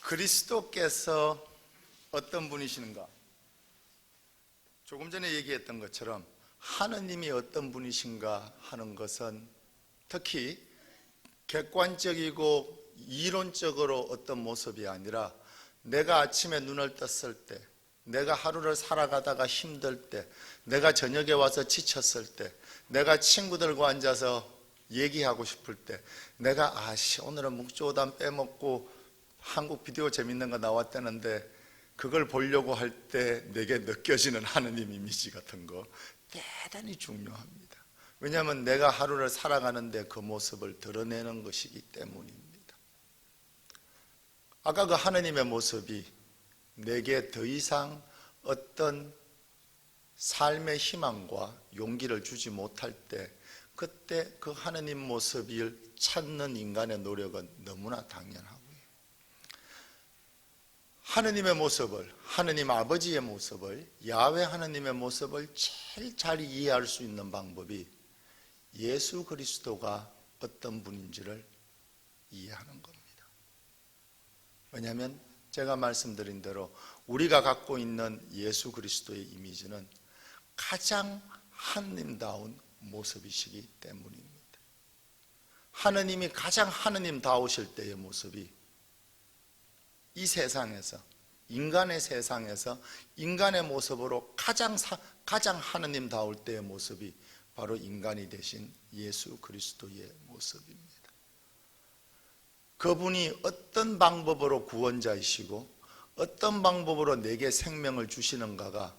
그리스도께서 어떤 분이시는가? 조금 전에 얘기했던 것처럼 하느님이 어떤 분이신가 하는 것은 특히 객관적이고 이론적으로 어떤 모습이 아니라 내가 아침에 눈을 떴을 때, 내가 하루를 살아가다가 힘들 때, 내가 저녁에 와서 지쳤을 때, 내가 친구들과 앉아서 얘기하고 싶을 때, 내가 오늘은 묵조단 빼먹고 한국 비디오 재밌는 거 나왔다는데 그걸 보려고 할 때 내게 느껴지는 하느님 이미지 같은 거 대단히 중요합니다. 왜냐하면 내가 하루를 살아가는데 그 모습을 드러내는 것이기 때문입니다. 아까 그 하느님의 모습이 내게 더 이상 어떤 삶의 희망과 용기를 주지 못할 때, 그때 그 하느님 모습을 찾는 인간의 노력은 너무나 당연하고요. 하느님의 모습을, 하느님 아버지의 모습을, 야훼 하느님의 모습을 제일 잘 이해할 수 있는 방법이 예수 그리스도가 어떤 분인지를 이해하는 겁니다. 왜냐하면 제가 말씀드린 대로 우리가 갖고 있는 예수 그리스도의 이미지는 가장 하느님다운 모습이시기 때문입니다. 하느님이 가장 하느님다우실 때의 모습이 이 세상에서, 인간의 세상에서 인간의 모습으로 가장 하느님다울 때의 모습이 바로 인간이 되신 예수 그리스도의 모습입니다. 그분이 어떤 방법으로 구원자이시고 어떤 방법으로 내게 생명을 주시는가가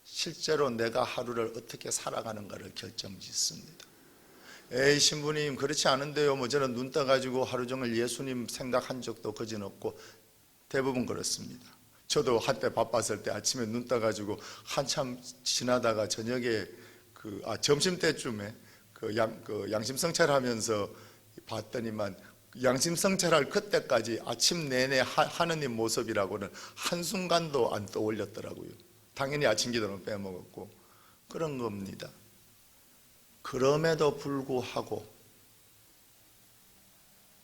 실제로 내가 하루를 어떻게 살아가는가를 결정짓습니다. 에이 신부님 그렇지 않은데요, 저는 눈 떠가지고 하루 종일 예수님 생각한 적도 거진없고. 대부분 그렇습니다. 저도 한때 바빴을 때 아침에 눈 떠가지고 한참 지나다가 저녁에 점심때쯤에 양심성찰하면서 봤더니만 양심성찰할 그때까지 아침 내내 하느님 모습이라고는 한순간도 안 떠올렸더라고요. 당연히 아침 기도는 빼먹었고 그런 겁니다. 그럼에도 불구하고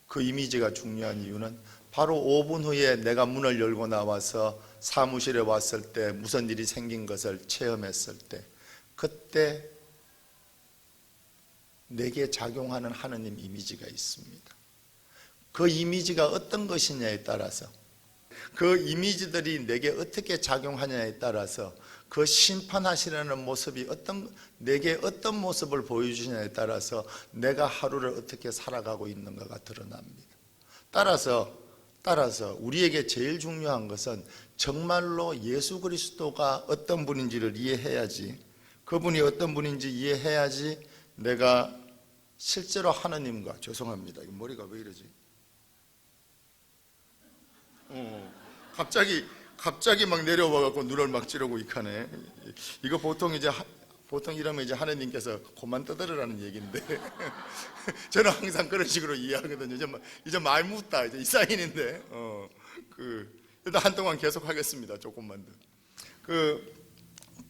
그 이미지가 중요한 이유는 바로 5분 후에 내가 문을 열고 나와서 사무실에 왔을 때 무슨 일이 생긴 것을 체험했을 때, 그때 내게 작용하는 하느님 이미지가 있습니다. 그 이미지가 어떤 것이냐에 따라서, 그 이미지들이 내게 어떻게 작용하냐에 따라서 그 심판하시려는 모습이 내게 어떤 모습을 보여주냐에 따라서 내가 하루를 어떻게 살아가고 있는가가 드러납니다. 따라서 우리에게 제일 중요한 것은 정말로 예수 그리스도가 어떤 분인지를 이해해야지, 그분이 어떤 분인지 이해해야지 내가 실제로 하느님과, 죄송합니다, 이 머리가 왜 이러지? 갑자기 막 내려와갖고 눈을 막 찌르고 이카네. 이거 보통 이러면 이제 하느님께서 그만 떠들으라는 얘기인데 저는 항상 그런 식으로 이해하거든요. 이제 많이 묻다, 이제 이 사인인데 일단 한동안 계속 하겠습니다. 조금만 더.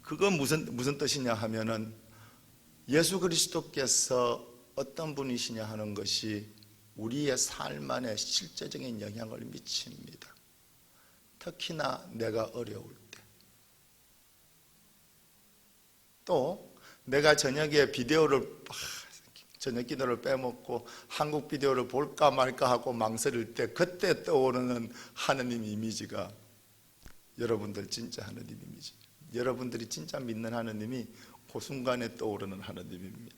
그건 무슨 뜻이냐 하면은 예수 그리스도께서 어떤 분이시냐 하는 것이 우리의 삶 안에 실제적인 영향을 미칩니다. 특히나 내가 어려울 때, 또 내가 저녁에 저녁 기도를 빼먹고 한국 비디오를 볼까 말까 하고 망설일 때, 그때 떠오르는 하느님 이미지가 여러분들 진짜 하느님 이미지, 여러분들이 진짜 믿는 하느님이 그 순간에 떠오르는 하느님입니다.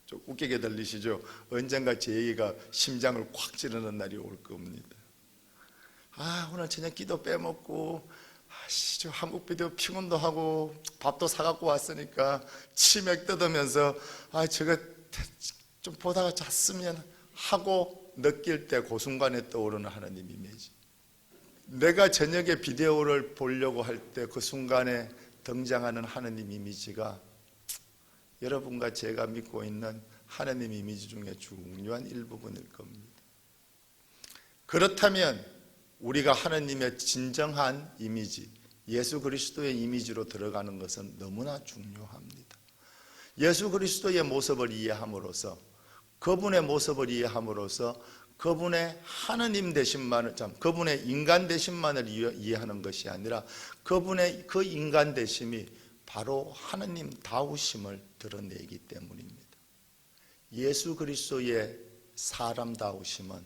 좀 웃기게 들리시죠? 언젠가 제 얘기가 심장을 콱 찌르는 날이 올 겁니다. 오늘 저녁 기도 빼먹고 저 한국 비디오 피곤도 하고 밥도 사갖고 왔으니까 치맥 뜯으면서 저거 좀 보다가 잤으면 하고 느낄 때 그 순간에 떠오르는 하나님 이미지, 내가 저녁에 비디오를 보려고 할 때 그 순간에 등장하는 하나님 이미지가 여러분과 제가 믿고 있는 하나님 이미지 중에 중요한 일부분일 겁니다. 그렇다면 우리가 하나님의 진정한 이미지, 예수 그리스도의 이미지로 들어가는 것은 너무나 중요합니다. 예수 그리스도의 모습을 이해함으로써, 그분의 모습을 이해함으로써 그분의 하느님 되심만을, 그분의 인간 되심만을 이해하는 것이 아니라 그분의 그 인간 되심이 바로 하느님 다우심을 드러내기 때문입니다. 예수 그리스도의 사람다우심은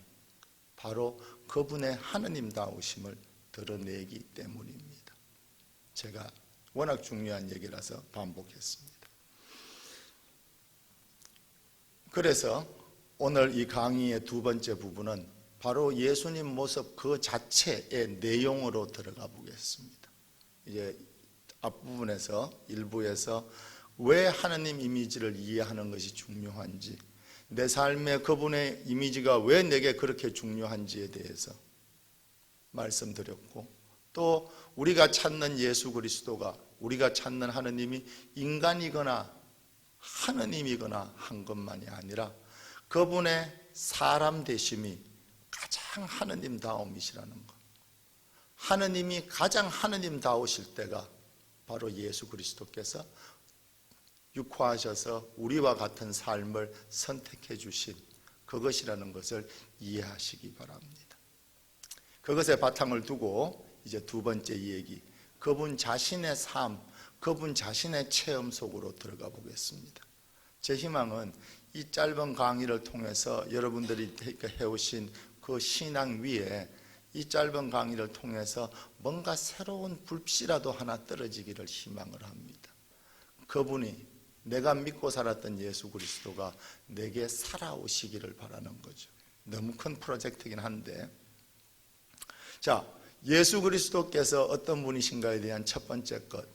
바로 그분의 하느님다우심을 드러내기 때문입니다. 제가 워낙 중요한 얘기라서 반복했습니다. 그래서 오늘 이 강의의 두 번째 부분은 바로 예수님 모습 그 자체의 내용으로 들어가 보겠습니다. 이제 앞부분에서 일부에서 왜 하느님 이미지를 이해하는 것이 중요한지, 내 삶에 그분의 이미지가 왜 내게 그렇게 중요한지에 대해서 말씀드렸고, 또 우리가 찾는 예수 그리스도가, 우리가 찾는 하느님이 인간이거나 하느님이거나 한 것만이 아니라 그분의 사람 되심이 가장 하느님다움이시라는 것. 하느님이 가장 하느님다우실 때가 바로 예수 그리스도께서 육화하셔서 우리와 같은 삶을 선택해 주신 그것이라는 것을 이해하시기 바랍니다. 그것에 바탕을 두고 이제 두 번째 얘기, 그분 자신의 삶, 그분 자신의 체험 속으로 들어가 보겠습니다. 제 희망은 이 짧은 강의를 통해서 여러분들이 해오신 그 신앙 위에 이 짧은 강의를 통해서 뭔가 새로운 불씨라도 하나 떨어지기를 희망을 합니다. 그분이, 내가 믿고 살았던 예수 그리스도가 내게 살아오시기를 바라는 거죠. 너무 큰 프로젝트이긴 한데, 자, 예수 그리스도께서 어떤 분이신가에 대한 첫 번째 것,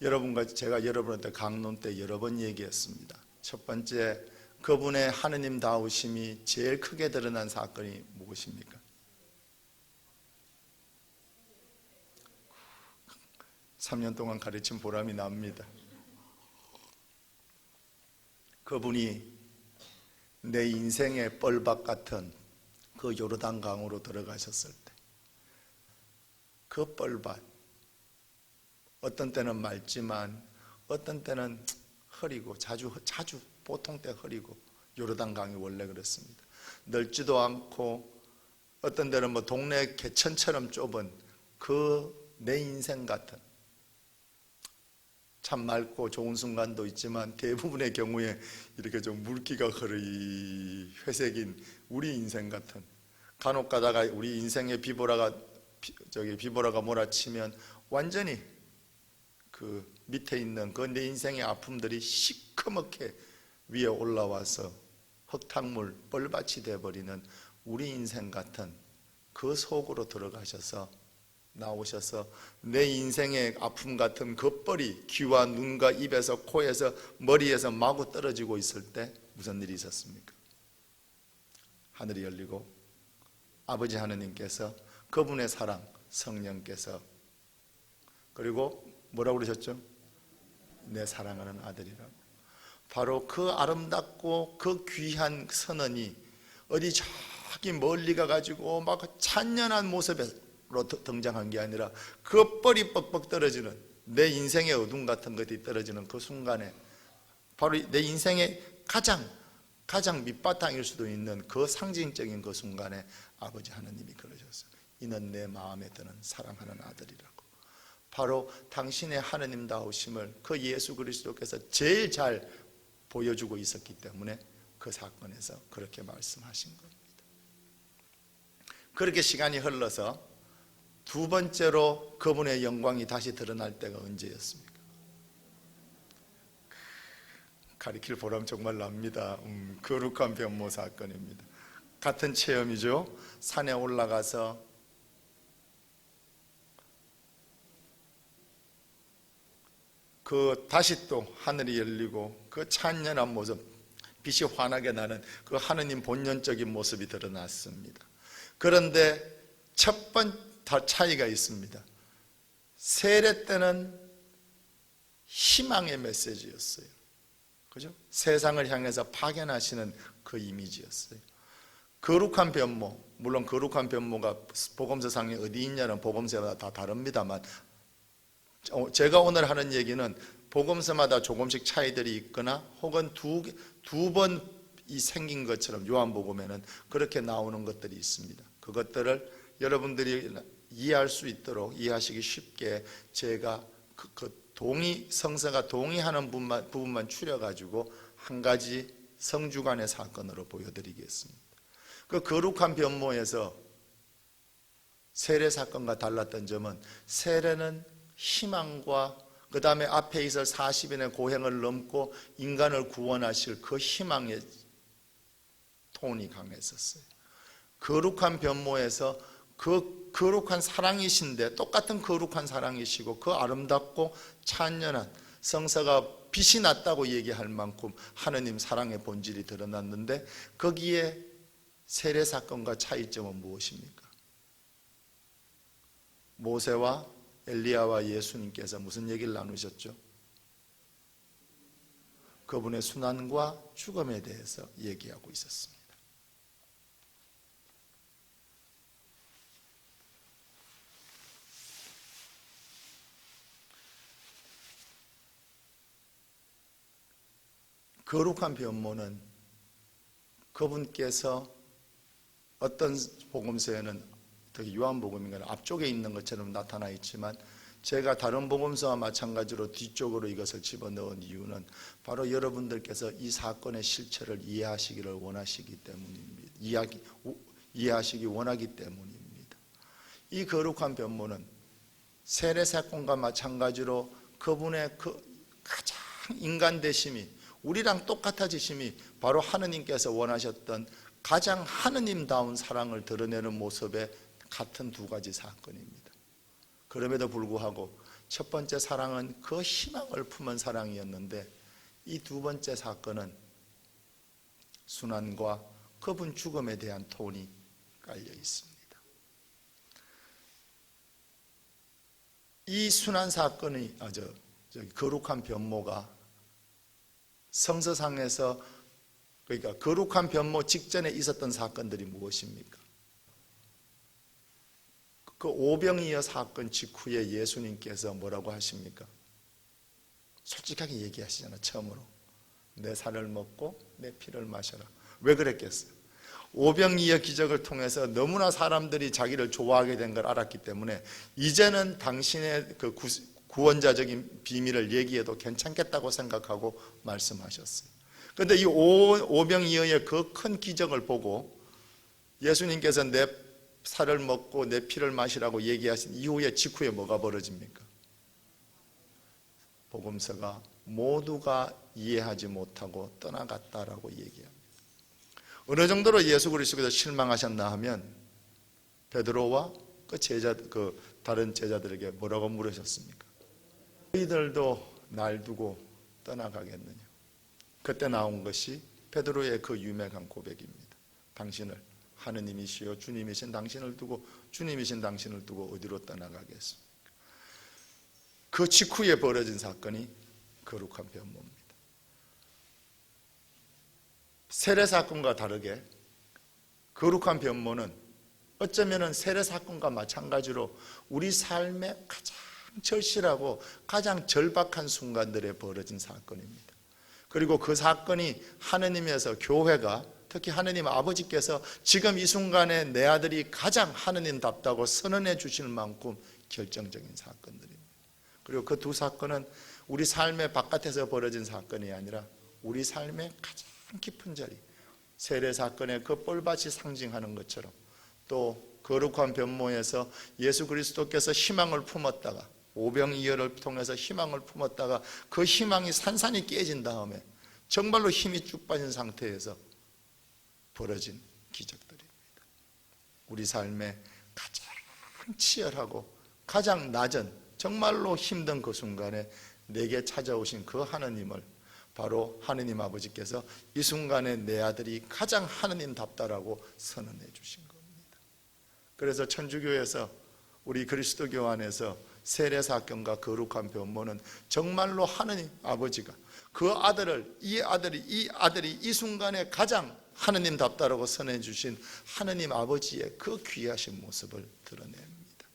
여러분과 제가 여러분한테 강론 때 여러 번 얘기했습니다. 첫 번째, 그분의 하느님다우심이 제일 크게 드러난 사건이 무엇입니까? 3년 동안 가르친 보람이 납니다. 그분이 내 인생의 뻘밭 같은 그 요르단 강으로 들어가셨을 때, 그 뻘밭, 어떤 때는 맑지만 어떤 때는 흐리고, 자주 보통 때 흐리고, 요르단 강이 원래 그렇습니다. 넓지도 않고 어떤 데는 뭐 동네 개천처럼 좁은 그 내 인생 같은, 참 맑고 좋은 순간도 있지만 대부분의 경우에 이렇게 좀 물기가 거의 회색인 우리 인생 같은, 간혹 가다가 우리 인생의 비보라가 몰아치면 완전히 그 밑에 있는 그 내 인생의 아픔들이 시커멓게 위에 올라와서 흙탕물, 뻘밭이 되어버리는 우리 인생 같은 그 속으로 들어가셔서 나오셔서 내 인생의 아픔 같은 그 뻘이 귀와 눈과 입에서 코에서 머리에서 마구 떨어지고 있을 때 무슨 일이 있었습니까? 하늘이 열리고 아버지 하느님께서, 그분의 사랑 성령께서, 그리고 뭐라고 그러셨죠? 내 사랑하는 아들이라고. 바로 그 아름답고 그 귀한 선언이 어디 저기 멀리 가가지고 막 찬연한 모습으로 등장한 게 아니라 그 뻘이 뻑뻑 떨어지는, 내 인생의 어둠 같은 것이 떨어지는 그 순간에, 바로 내 인생의 가장 밑바탕일 수도 있는 그 상징적인 그 순간에 아버지 하느님이 그러셨어요. 이는 내 마음에 드는 사랑하는 아들이라고. 바로 당신의 하느님다우심을 그 예수 그리스도께서 제일 잘 보여주고 있었기 때문에 그 사건에서 그렇게 말씀하신 겁니다. 그렇게 시간이 흘러서 두 번째로 그분의 영광이 다시 드러날 때가 언제였습니까? 가리킬 보람 정말 납니다. 거룩한 변모 사건입니다. 같은 체험이죠. 산에 올라가서 그 다시 또 하늘이 열리고 그 찬연한 모습, 빛이 환하게 나는 그 하느님 본연적인 모습이 드러났습니다. 그런데 첫 번째 차이가 있습니다. 세례 때는 희망의 메시지였어요. 그죠? 세상을 향해서 파견하시는 그 이미지였어요. 거룩한 변모, 물론 거룩한 변모가 복음서상에 어디 있냐는 복음서마다 다 다릅니다만, 제가 오늘 하는 얘기는 복음서마다 조금씩 차이들이 있거나 혹은 두 번 이 생긴 것처럼 요한복음에는 그렇게 나오는 것들이 있습니다. 그것들을 여러분들이 이해할 수 있도록, 이해하시기 쉽게 제가 성서가 동의하는 부분만 추려가지고 한 가지 성주간의 사건으로 보여드리겠습니다. 그 거룩한 변모에서 세례 사건과 달랐던 점은, 세례는 희망과 그 다음에 앞에 있을 40인의 고행을 넘고 인간을 구원하실 그 희망의 톤이 강했었어요. 거룩한 변모에서 그 거룩한 사랑이신데, 똑같은 거룩한 사랑이시고 그 아름답고 찬연한, 성서가 빛이 났다고 얘기할 만큼 하느님 사랑의 본질이 드러났는데, 거기에 세례 사건과 차이점은 무엇입니까? 모세와 엘리야와 예수님께서 무슨 얘기를 나누셨죠? 그분의 순환과 죽음에 대해서 얘기하고 있었습니다. 거룩한 변모는 그분께서 어떤 복음서에는, 특히 요한복음인가는 앞쪽에 있는 것처럼 나타나 있지만, 제가 다른 복음서와 마찬가지로 뒤쪽으로 이것을 집어넣은 이유는 바로 여러분들께서 이 사건의 실체를 이해하시기를 원하시기 때문입니다. 이해하시기 원하기 때문입니다. 이 거룩한 변모는 세례 사건과 마찬가지로 그분의 그 가장 인간 되심이, 우리랑 똑같아지심이 바로 하느님께서 원하셨던 가장 하느님다운 사랑을 드러내는 모습의 같은 두 가지 사건입니다. 그럼에도 불구하고 첫 번째 사랑은 그 희망을 품은 사랑이었는데, 이 두 번째 사건은 순환과 그분 죽음에 대한 톤이 깔려 있습니다. 이 순환 사건이 거룩한 변모가 성서상에서, 그러니까 거룩한 변모 직전에 있었던 사건들이 무엇입니까? 그 오병이어 사건 직후에 예수님께서 뭐라고 하십니까? 솔직하게 얘기하시잖아요. 처음으로 내 살을 먹고 내 피를 마셔라. 왜 그랬겠어요? 오병이어 기적을 통해서 너무나 사람들이 자기를 좋아하게 된 걸 알았기 때문에 이제는 당신의 그 구원자적인 비밀을 얘기해도 괜찮겠다고 생각하고 말씀하셨어요. 그런데 이 오병이어의 그 큰 기적을 보고 예수님께서 내 살을 먹고 내 피를 마시라고 얘기하신 이후에 직후에 뭐가 벌어집니까? 복음서가 모두가 이해하지 못하고 떠나갔다라고 얘기합니다. 어느 정도로 예수 그리스도께서 실망하셨나 하면 베드로와 그 다른 제자들에게 뭐라고 물으셨습니까? 너희들도 날 두고 떠나가겠느냐? 그때 나온 것이 베드로의 그 유명한 고백입니다. 당신을, 하느님이시여 주님이신 당신을 두고, 주님이신 당신을 두고 어디로 떠나가겠습니까? 그 직후에 벌어진 사건이 거룩한 변모입니다. 세례 사건과 다르게 거룩한 변모는 어쩌면 세례 사건과 마찬가지로 우리 삶의 가장 절실하고 가장 절박한 순간들에 벌어진 사건입니다. 그리고 그 사건이 하느님에서, 교회가, 특히 하느님 아버지께서 지금 이 순간에 내 아들이 가장 하느님답다고 선언해 주실 만큼 결정적인 사건들입니다. 그리고 그 두 사건은 우리 삶의 바깥에서 벌어진 사건이 아니라 우리 삶의 가장 깊은 자리, 세례 사건의 그 뻘밭이 상징하는 것처럼, 또 거룩한 변모에서 예수 그리스도께서 희망을 품었다가, 오병이어를 통해서 희망을 품었다가 그 희망이 산산이 깨진 다음에 정말로 힘이 쭉 빠진 상태에서 벌어진 기적들입니다. 우리 삶의 가장 치열하고 가장 낮은, 정말로 힘든 그 순간에 내게 찾아오신 그 하느님을, 바로 하느님 아버지께서 이 순간에 내 아들이 가장 하느님답다라고 선언해 주신 겁니다. 그래서 천주교에서, 우리 그리스도교 안에서 세례 사건과 거룩한 변모는 정말로 하느님 아버지가 그 아들을, 이 아들이 이 순간에 가장 하느님답다라고 선언해 주신 하느님 아버지의 그 귀하신 모습을 드러냅니다.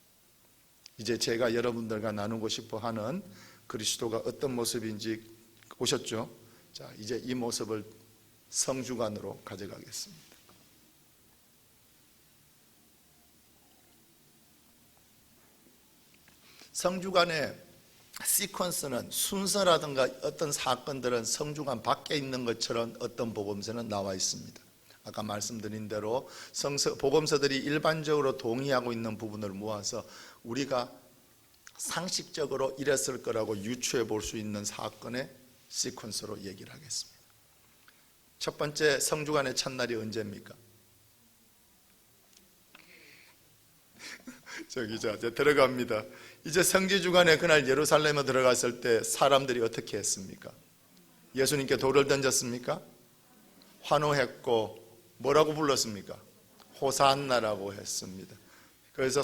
이제 제가 여러분들과 나누고 싶어 하는 그리스도가 어떤 모습인지 오셨죠? 자, 이제 이 모습을 성주관으로 가져가겠습니다. 성주관의 시퀀스는 순서라든가 어떤 사건들은 성주관 밖에 있는 것처럼 어떤 복음서는 나와 있습니다. 아까 말씀드린 대로 복음서들이 일반적으로 동의하고 있는 부분을 모아서 우리가 상식적으로 이랬을 거라고 유추해 볼 수 있는 사건의 시퀀스로 얘기를 하겠습니다. 첫 번째, 성주관의 첫날이 언제입니까? 이제 들어갑니다. 이제 성지주간에 그날 예루살렘에 들어갔을 때 사람들이 어떻게 했습니까? 예수님께 돌을 던졌습니까? 환호했고 뭐라고 불렀습니까? 호산나라고 했습니다. 그래서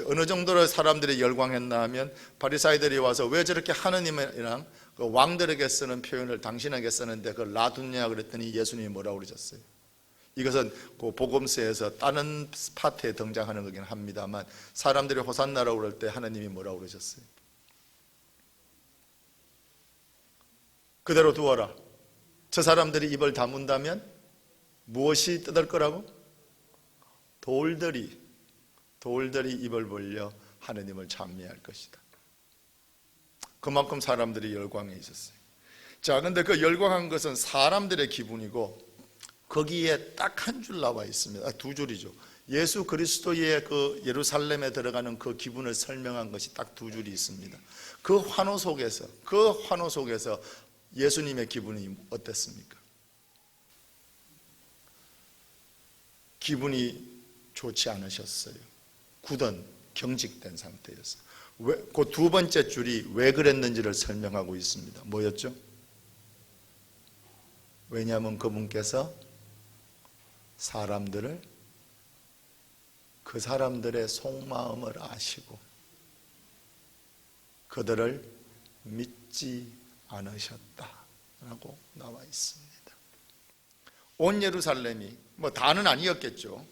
어느 정도로 사람들이 열광했나 하면 바리사이들이 와서 왜 저렇게 하느님이랑 그 왕들에게 쓰는 표현을 당신에게 쓰는데 그걸 놔두냐 그랬더니 예수님이 뭐라고 그러셨어요? 이것은 그 복음서에서 다른 파트에 등장하는 거긴 합니다만 사람들이 호산나라고 그럴 때 하나님이 뭐라고 그러셨어요? 그대로 두어라. 저 사람들이 입을 다문다면 무엇이 뜯을 거라고? 돌들이 입을 벌려 하느님을 찬미할 것이다. 그만큼 사람들이 열광해 있었어요. 자, 근데 그 열광한 것은 사람들의 기분이고 거기에 딱 한 줄 나와 있습니다. 두 줄이죠. 예수 그리스도의 그 예루살렘에 들어가는 그 기분을 설명한 것이 딱 두 줄이 있습니다. 그 환호 속에서 예수님의 기분이 어땠습니까? 기분이 좋지 않으셨어요. 굳은 경직된 상태였어요. 그 두 번째 줄이 왜 그랬는지를 설명하고 있습니다. 뭐였죠? 왜냐하면 그분께서 그 사람들의 속마음을 아시고 그들을 믿지 않으셨다라고 나와 있습니다. 온 예루살렘이 다는 아니었겠죠.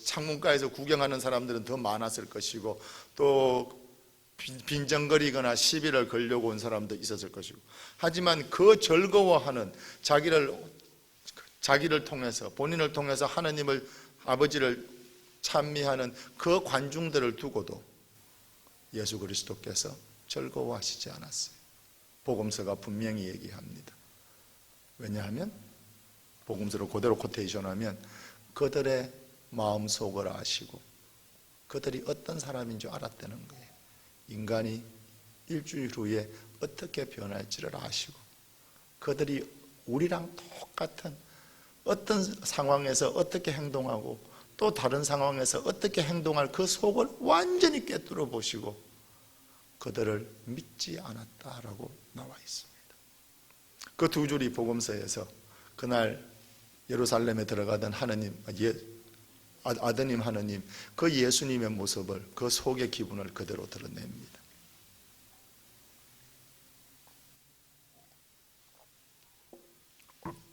창문가에서 구경하는 사람들은 더 많았을 것이고 또 빈정거리거나 시비를 걸려고 온 사람도 있었을 것이고 하지만 그 즐거워하는 자기를 통해서 본인을 통해서 하나님을 아버지를 찬미하는 그 관중들을 두고도 예수 그리스도께서 즐거워하시지 않았어요. 복음서가 분명히 얘기합니다. 왜냐하면 복음서로 그대로 코테이션하면 그들의 마음속을 아시고 그들이 어떤 사람인 줄 알았다는 거예요. 인간이 일주일 후에 어떻게 변할지를 아시고 그들이 우리랑 똑같은 어떤 상황에서 어떻게 행동하고 또 다른 상황에서 어떻게 행동할 그 속을 완전히 꿰뚫어 보시고 그들을 믿지 않았다라고 나와 있습니다. 그 두 줄이 복음서에서 그날 예루살렘에 들어가던 아드님 하느님 그 예수님의 모습을 그 속의 기분을 그대로 드러냅니다.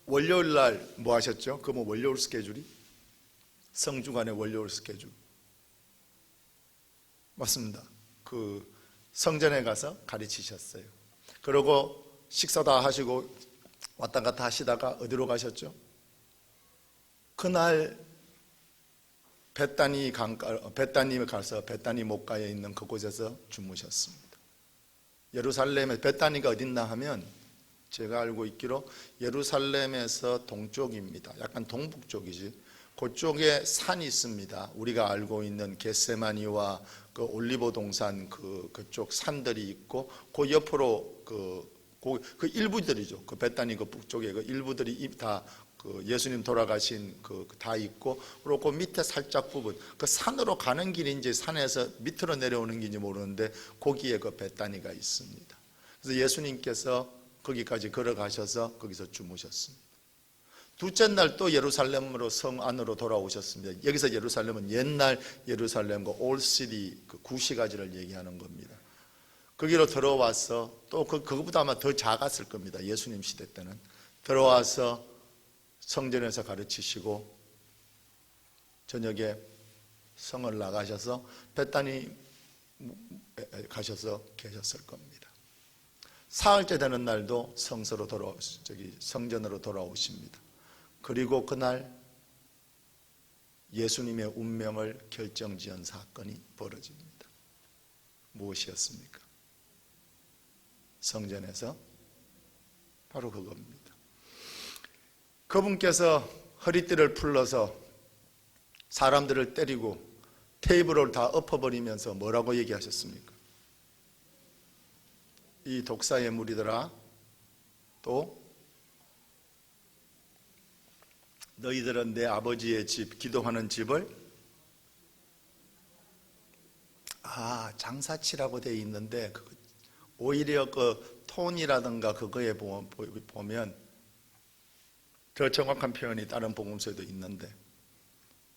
월요일 날 뭐 하셨죠? 그 월요일 스케줄이? 성주간의 월요일 스케줄 맞습니다. 그 성전에 가서 가르치셨어요. 그리고 식사 다 하시고 왔다 갔다 하시다가 어디로 가셨죠? 그날 베다니에 가서 베다니 목가에 있는 그곳에서 주무셨습니다. 예루살렘에 베다니가 어딨나 하면 제가 알고 있기로 예루살렘에서 동쪽입니다. 약간 동북쪽이지. 그쪽에 산이 있습니다. 우리가 알고 있는 겟세마니와 그 올리브 동산 그쪽 산들이 있고 그 옆으로 그 일부들이죠. 그 베다니 그 북쪽에 그 일부들이 다 그 예수님 돌아가신 다 있고 그리고 그 밑에 살짝 부분 그 산으로 가는 길인지 산에서 밑으로 내려오는 길인지 모르는데 거기에 그 베다니가 있습니다. 그래서 예수님께서 거기까지 걸어가셔서 거기서 주무셨습니다. 둘째 날 또 예루살렘으로 성 안으로 돌아오셨습니다. 여기서 예루살렘은 옛날 예루살렘과 올시티 그 구시가지를 얘기하는 겁니다. 거기로 들어와서 또 그거보다 아마 더 작았을 겁니다. 예수님 시대 때는 들어와서 성전에서 가르치시고 저녁에 성을 나가셔서 베다니 가셔서 계셨을 겁니다. 사흘째 되는 날도 성전으로 돌아오십니다. 그리고 그날 예수님의 운명을 결정지은 사건이 벌어집니다. 무엇이었습니까? 성전에서 바로 그겁니다. 그분께서 허리띠를 풀러서 사람들을 때리고 테이블을 다 엎어버리면서 뭐라고 얘기하셨습니까? 이 독사의 무리들아, 또 너희들은 내 아버지의 집, 기도하는 집을 장사치라고 되어 있는데 오히려 그 톤이라든가 그거에 보면 더 정확한 표현이 다른 복음서에도 있는데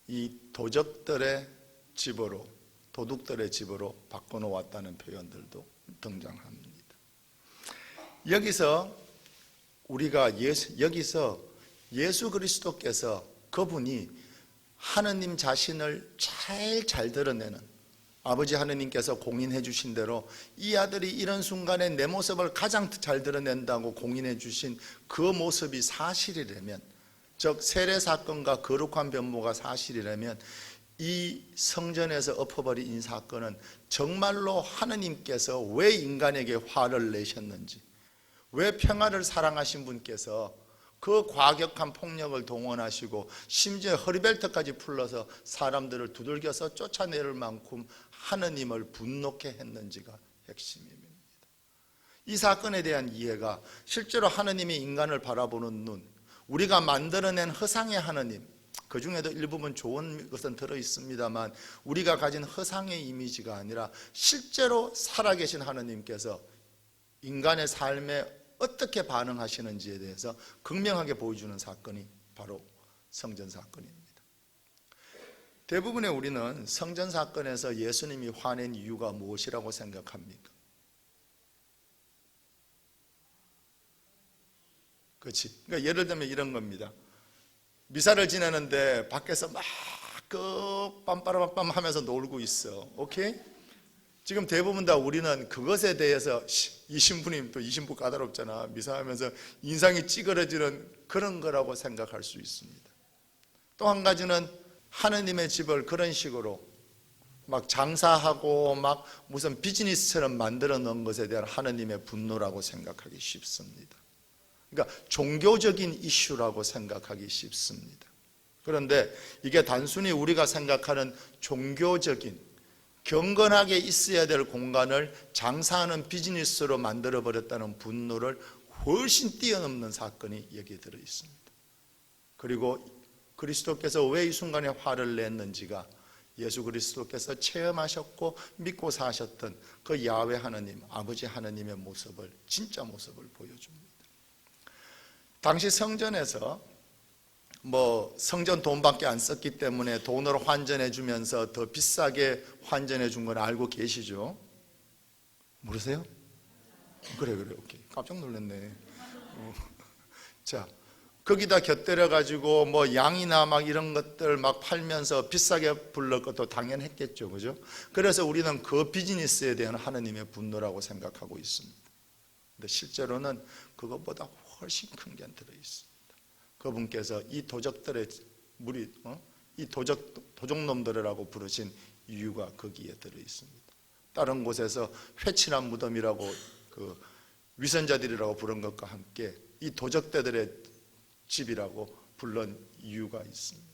이 도적들의 집으로, 도둑들의 집으로 바꿔놓았다는 표현들도 등장합니다. 여기서 예수 그리스도께서 그분이 하느님 자신을 잘 드러내는, 아버지 하느님께서 공인해 주신 대로 이 아들이 이런 순간에 내 모습을 가장 잘 드러낸다고 공인해 주신 그 모습이 사실이라면, 즉 세례사건과 거룩한 변모가 사실이라면 이 성전에서 엎어버린 이 사건은 정말로 하느님께서 왜 인간에게 화를 내셨는지, 왜 평화를 사랑하신 분께서 그 과격한 폭력을 동원하시고 심지어 허리벨트까지 풀러서 사람들을 두들겨서 쫓아내릴 만큼 하느님을 분노케 했는지가 핵심입니다. 이 사건에 대한 이해가 실제로 하느님이 인간을 바라보는 눈, 우리가 만들어낸 허상의 하느님, 그 중에도 일부분 좋은 것은 들어있습니다만 우리가 가진 허상의 이미지가 아니라 실제로 살아계신 하느님께서 인간의 삶에 어떻게 반응하시는지에 대해서 극명하게 보여주는 사건이 바로 성전 사건입니다. 대부분의 우리는 성전 사건에서 예수님이 화낸 이유가 무엇이라고 생각합니까? 그렇지. 그러니까 예를 들면 이런 겁니다. 미사를 지내는데 밖에서 막 빰빠라빰빰 하면서 놀고 있어. 오케이? 지금 대부분 다 우리는 그것에 대해서 이 신부님, 또 이 신부 까다롭잖아, 미사하면서 인상이 찌그러지는 그런 거라고 생각할 수 있습니다. 또 한 가지는 하느님의 집을 그런 식으로 막 장사하고 막 무슨 비즈니스처럼 만들어 놓은 것에 대한 하느님의 분노라고 생각하기 쉽습니다. 그러니까 종교적인 이슈라고 생각하기 쉽습니다. 그런데 이게 단순히 우리가 생각하는 종교적인, 경건하게 있어야 될 공간을 장사하는 비즈니스로 만들어버렸다는 분노를 훨씬 뛰어넘는 사건이 여기에 들어있습니다. 그리고 그리스도께서 왜 이 순간에 화를 냈는지가 예수 그리스도께서 체험하셨고 믿고 사셨던 그 야훼 하느님, 아버지 하느님의 모습을, 진짜 모습을 보여줍니다. 당시 성전에서 성전 돈밖에 안 썼기 때문에 돈으로 환전해 주면서 더 비싸게 환전해 준 건 알고 계시죠? 모르세요? 그래, 오케이. 깜짝 놀랐네. 자, 거기다 곁들여 가지고 양이나 막 이런 것들 막 팔면서 비싸게 불릴 것도 당연했겠죠, 그죠? 그래서 우리는 그 비즈니스에 대한 하느님의 분노라고 생각하고 있습니다. 근데 실제로는 그것보다 훨씬 큰 게 들어 있습니다. 그분께서 이 도적들의 이 도적놈들이라고 부르신 이유가 거기에 들어 있습니다. 다른 곳에서 회칠한 무덤이라고 위선자들이라고 부른 것과 함께 이 도적들의 집이라고 불른 이유가 있습니다.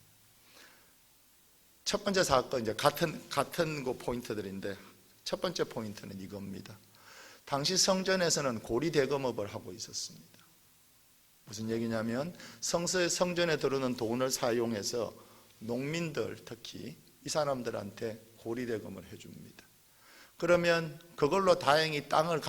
첫 번째 사건, 이제 같은 그 포인트들인데 첫 번째 포인트는 이겁니다. 당시 성전에서는 고리 대금업을 하고 있었습니다. 무슨 얘기냐면 성전에 들어오는 돈을 사용해서 농민들, 특히 이 사람들한테 고리대금을 해줍니다. 그러면 그걸로 다행히 땅을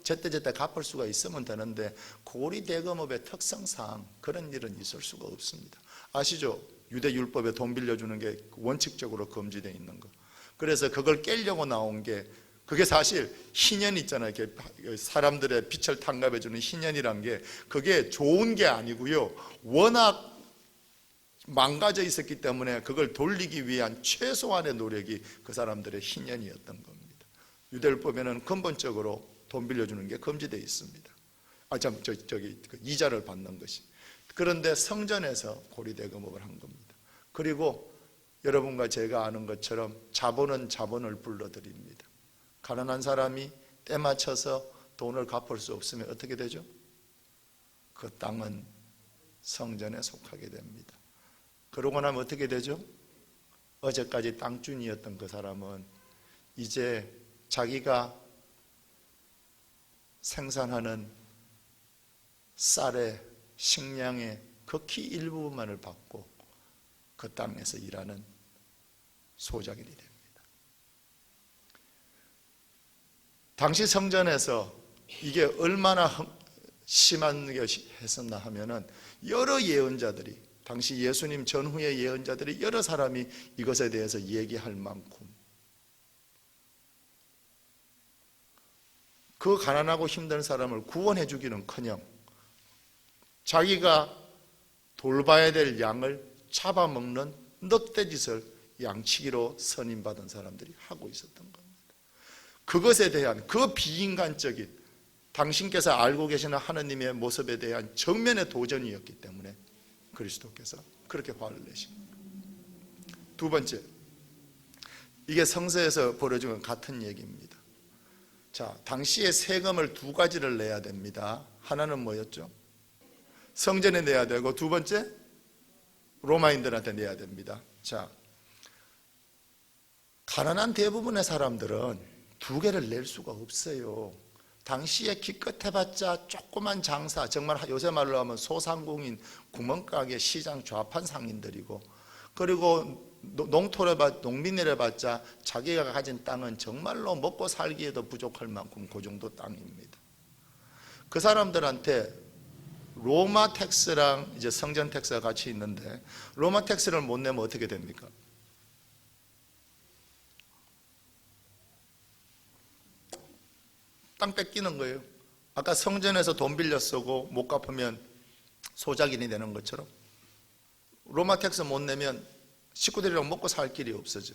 제때제때 갚을 수가 있으면 되는데 고리대금업의 특성상 그런 일은 있을 수가 없습니다. 아시죠? 유대율법에 돈 빌려주는 게 원칙적으로 금지되어 있는 거. 그래서 그걸 깨려고 나온 게, 그게 사실 희년 있잖아요. 이렇게 사람들의 빛을 탕감해주는 희년이란 게 그게 좋은 게 아니고요. 워낙 망가져 있었기 때문에 그걸 돌리기 위한 최소한의 노력이 그 사람들의 희년이었던 겁니다. 유대율법에는 근본적으로 돈 빌려주는 게 금지되어 있습니다. 이자를 받는 것이. 그런데 성전에서 고리대금업을 한 겁니다. 그리고 여러분과 제가 아는 것처럼 자본은 자본을 불러들입니다. 가난한 사람이 때 맞춰서 돈을 갚을 수 없으면 어떻게 되죠? 그 땅은 성전에 속하게 됩니다. 그러고 나면 어떻게 되죠? 어제까지 땅주인이었던 그 사람은 이제 자기가 생산하는 쌀의 식량의 극히 일부분만을 받고 그 땅에서 일하는 소작인이 됩니다. 당시 성전에서 이게 얼마나 심한 것이 했었나 하면은 여러 예언자들이, 당시 예수님 전후의 예언자들이 여러 사람이 이것에 대해서 얘기할 만큼 그 가난하고 힘든 사람을 구원해 주기는커녕 자기가 돌봐야 될 양을 잡아먹는 늑대짓을 양치기로 선임받은 사람들이 하고 있었던 겁니다. 그것에 대한 그 비인간적인 당신께서 알고 계시는 하나님의 모습에 대한 정면의 도전이었기 때문에 그리스도께서 그렇게 화를 내신 겁니다. 두 번째, 이게 성서에서 벌어진 건 같은 얘기입니다. 자, 당시에 세금을 두 가지를 내야 됩니다. 하나는 뭐였죠? 성전에 내야 되고, 두 번째 로마인들한테 내야 됩니다. 자, 가난한 대부분의 사람들은 두 개를 낼 수가 없어요. 당시에 기껏 해봤자 조그만 장사, 정말 요새 말로 하면 소상공인, 구멍가게, 시장 좌판 상인들이고, 그리고 농민이라 해봤자 자기가 가진 땅은 정말로 먹고 살기에도 부족할 만큼 그 정도 땅입니다. 그 사람들한테 로마 텍스랑 이제 성전 텍스가 같이 있는데, 로마 텍스를 못 내면 어떻게 됩니까? 땅 뺏기는 거예요. 아까 성전에서 돈 빌려 쓰고 못 갚으면 소작인이 되는 것처럼 로마 텍스 못 내면 식구들이랑 먹고 살 길이 없어져.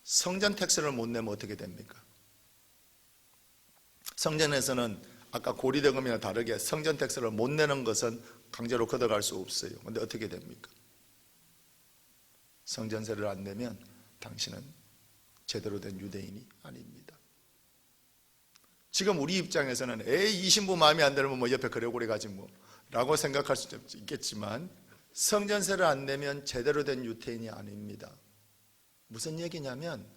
성전 텍스를 못 내면 어떻게 됩니까? 성전에서는 아까 고리대금이나 다르게 성전 텍스를 못 내는 것은 강제로 걷어갈 수 없어요. 그런데 어떻게 됩니까? 성전세를 안 내면 당신은 제대로 된 유대인이 아닙니다. 지금 우리 입장에서는 이 신부 마음에 안 들면 뭐 옆에 그레고리 가지 뭐 라고 생각할 수 있겠지만, 성전세를 안 내면 제대로 된 유대인이 아닙니다. 무슨 얘기냐면,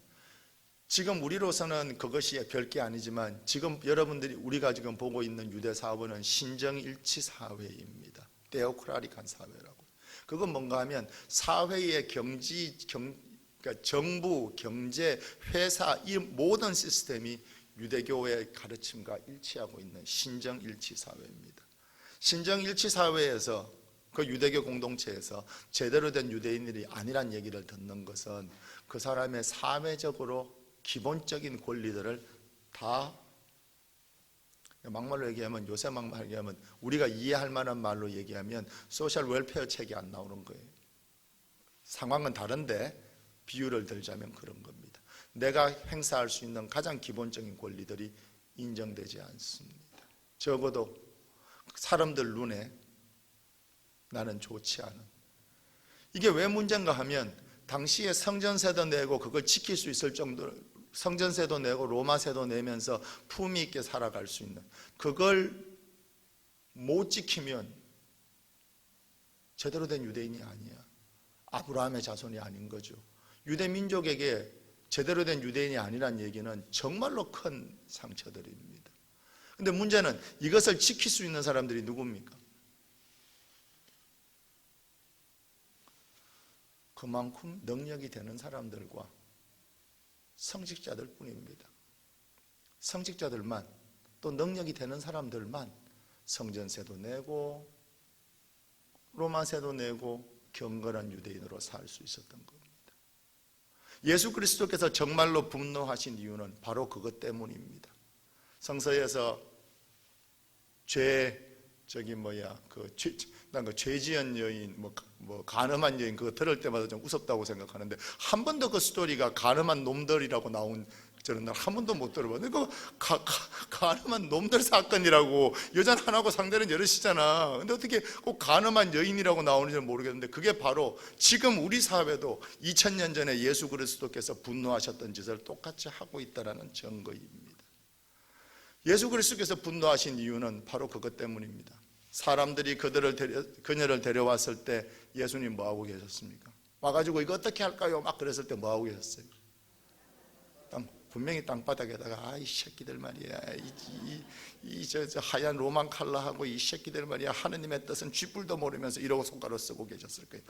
지금 우리로서는 그것이 별게 아니지만 지금 여러분들이 우리가 지금 보고 있는 유대 사회는 신정일치 사회입니다. 데오크라틱한 사회라고. 그건 뭔가 하면 사회의 그러니까 정부, 경제, 회사 이 모든 시스템이 유대교의 가르침과 일치하고 있는 신정일치 사회입니다. 신정일치 사회에서 그 유대교 공동체에서 제대로 된 유대인들이 아니란 얘기를 듣는 것은 그 사람의 사회적으로 기본적인 권리들을 다, 막말로 얘기하면, 요새 막말로 얘기하면, 우리가 이해할 만한 말로 얘기하면 소셜 웰페어 책이 안 나오는 거예요. 상황은 다른데 비유를 들자면 그런 겁니다. 내가 행사할 수 있는 가장 기본적인 권리들이 인정되지 않습니다. 적어도 사람들 눈에 나는 좋지 않은. 이게 왜 문제인가 하면, 당시에 성전세도 내고 그걸 지킬 수 있을 정도로 성전세도 내고 로마세도 내면서 품위 있게 살아갈 수 있는, 그걸 못 지키면 제대로 된 유대인이 아니야. 아브라함의 자손이 아닌 거죠. 유대 민족에게 제대로 된 유대인이 아니란 얘기는 정말로 큰 상처들입니다. 그런데 문제는 이것을 지킬 수 있는 사람들이 누굽니까? 그만큼 능력이 되는 사람들과 성직자들 뿐입니다. 성직자들만, 또 능력이 되는 사람들만 성전세도 내고 로마세도 내고 경건한 유대인으로 살 수 있었던 겁니다. 예수 그리스도께서 정말로 분노하신 이유는 바로 그것 때문입니다. 성서에서 죄 지은 여인, 간음한 여인, 그거 들을 때마다 좀 우습다고 생각하는데, 한 번도 그 스토리가 간음한 놈들이라고 나온 저는 날 한 번도 못 들어봤는데 그거 가늠한 놈들 사건이라고. 여자는 하나고 상대는 여럿이잖아. 근데 어떻게 꼭 가늠한 여인이라고 나오는지 모르겠는데 그게 바로 지금 우리 사회도 2000년 전에 예수 그리스도께서 분노하셨던 짓을 똑같이 하고 있다는 증거입니다. 예수 그리스도께서 분노하신 이유는 바로 그것 때문입니다. 사람들이 그녀를 데려왔을 때 예수님 뭐하고 계셨습니까? 와가지고 이거 어떻게 할까요? 막 그랬을 때 뭐하고 계셨어요? 분명히 땅바닥에다가 아 이 새끼들 말이야, 저 하얀 로만 칼라하고 이 새끼들 말이야, 하느님의 뜻은 쥐뿔도 모르면서 이러고 손가락 쓰고 계셨을 거예요.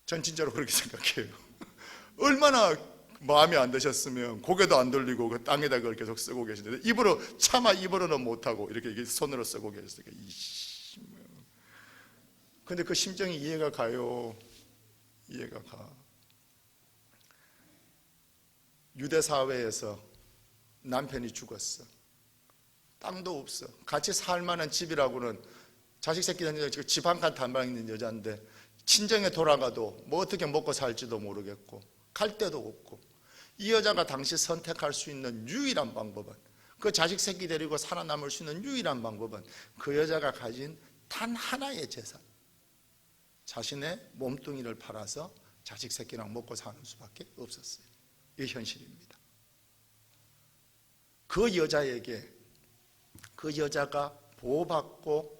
전 진짜로 그렇게 생각해요. 얼마나 마음에 안 드셨으면 고개도 안 돌리고 그 땅에다 그걸 계속 쓰고 계시는데 입으로 차마 입으로는 못하고 이렇게 손으로 쓰고 계셨어요. 근데 그 심정이 이해가 가요. 이해가 가. 유대 사회에서 남편이 죽었어. 땅도 없어. 같이 살 만한 집이라고는 자식 새끼들 집 한 칸 단방 있는 여자인데 친정에 돌아가도 뭐 어떻게 먹고 살지도 모르겠고 갈 데도 없고, 이 여자가 당시 선택할 수 있는 유일한 방법은, 그 자식 새끼 데리고 살아남을 수 있는 유일한 방법은 그 여자가 가진 단 하나의 재산, 자신의 몸뚱이를 팔아서 자식 새끼랑 먹고 사는 수밖에 없었어요. 이게 현실입니다. 그 여자에게, 그 여자가 보호받고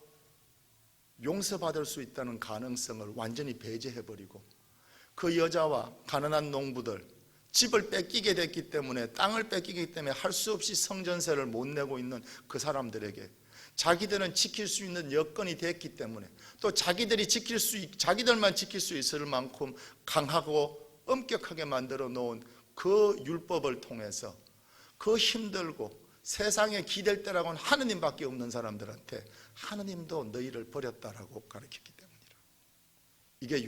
용서받을 수 있다는 가능성을 완전히 배제해버리고, 그 여자와 가난한 농부들, 집을 뺏기게 됐기 때문에, 땅을 뺏기기 때문에 할 수 없이 성전세를 못 내고 있는 그 사람들에게 자기들은 지킬 수 있는 여건이 됐기 때문에, 또 자기들만 지킬 수 있을 만큼 강하고 엄격하게 만들어 놓은 그 율법을 통해서 그 힘들고 세상에 기댈 때라고는 하느님밖에 없는 사람들한테 하느님도 너희를 버렸다라고 가르쳤기 때문이라. 이게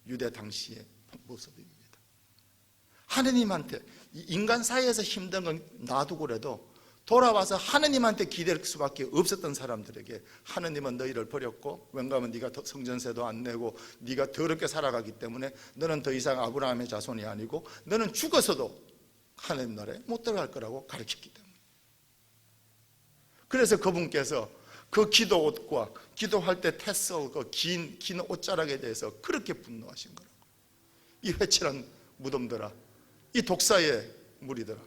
유대 당시의 모습입니다. 하느님한테, 인간 사이에서 힘든 건 놔두고라도 돌아와서 하느님한테 기댈 수밖에 없었던 사람들에게 하느님은 너희를 버렸고, 왠가하면 네가 성전세도 안 내고 네가 더럽게 살아가기 때문에 너는 더 이상 아브라함의 자손이 아니고 너는 죽어서도 하느님 나라에 못 들어갈 거라고 가르쳤기 때문에. 그래서 그분께서 그 기도 옷과 기도할 때 테슬, 그 긴 옷자락에 대해서 그렇게 분노하신 거라고. 이 회칠한 무덤들아, 이 독사의 무리들아,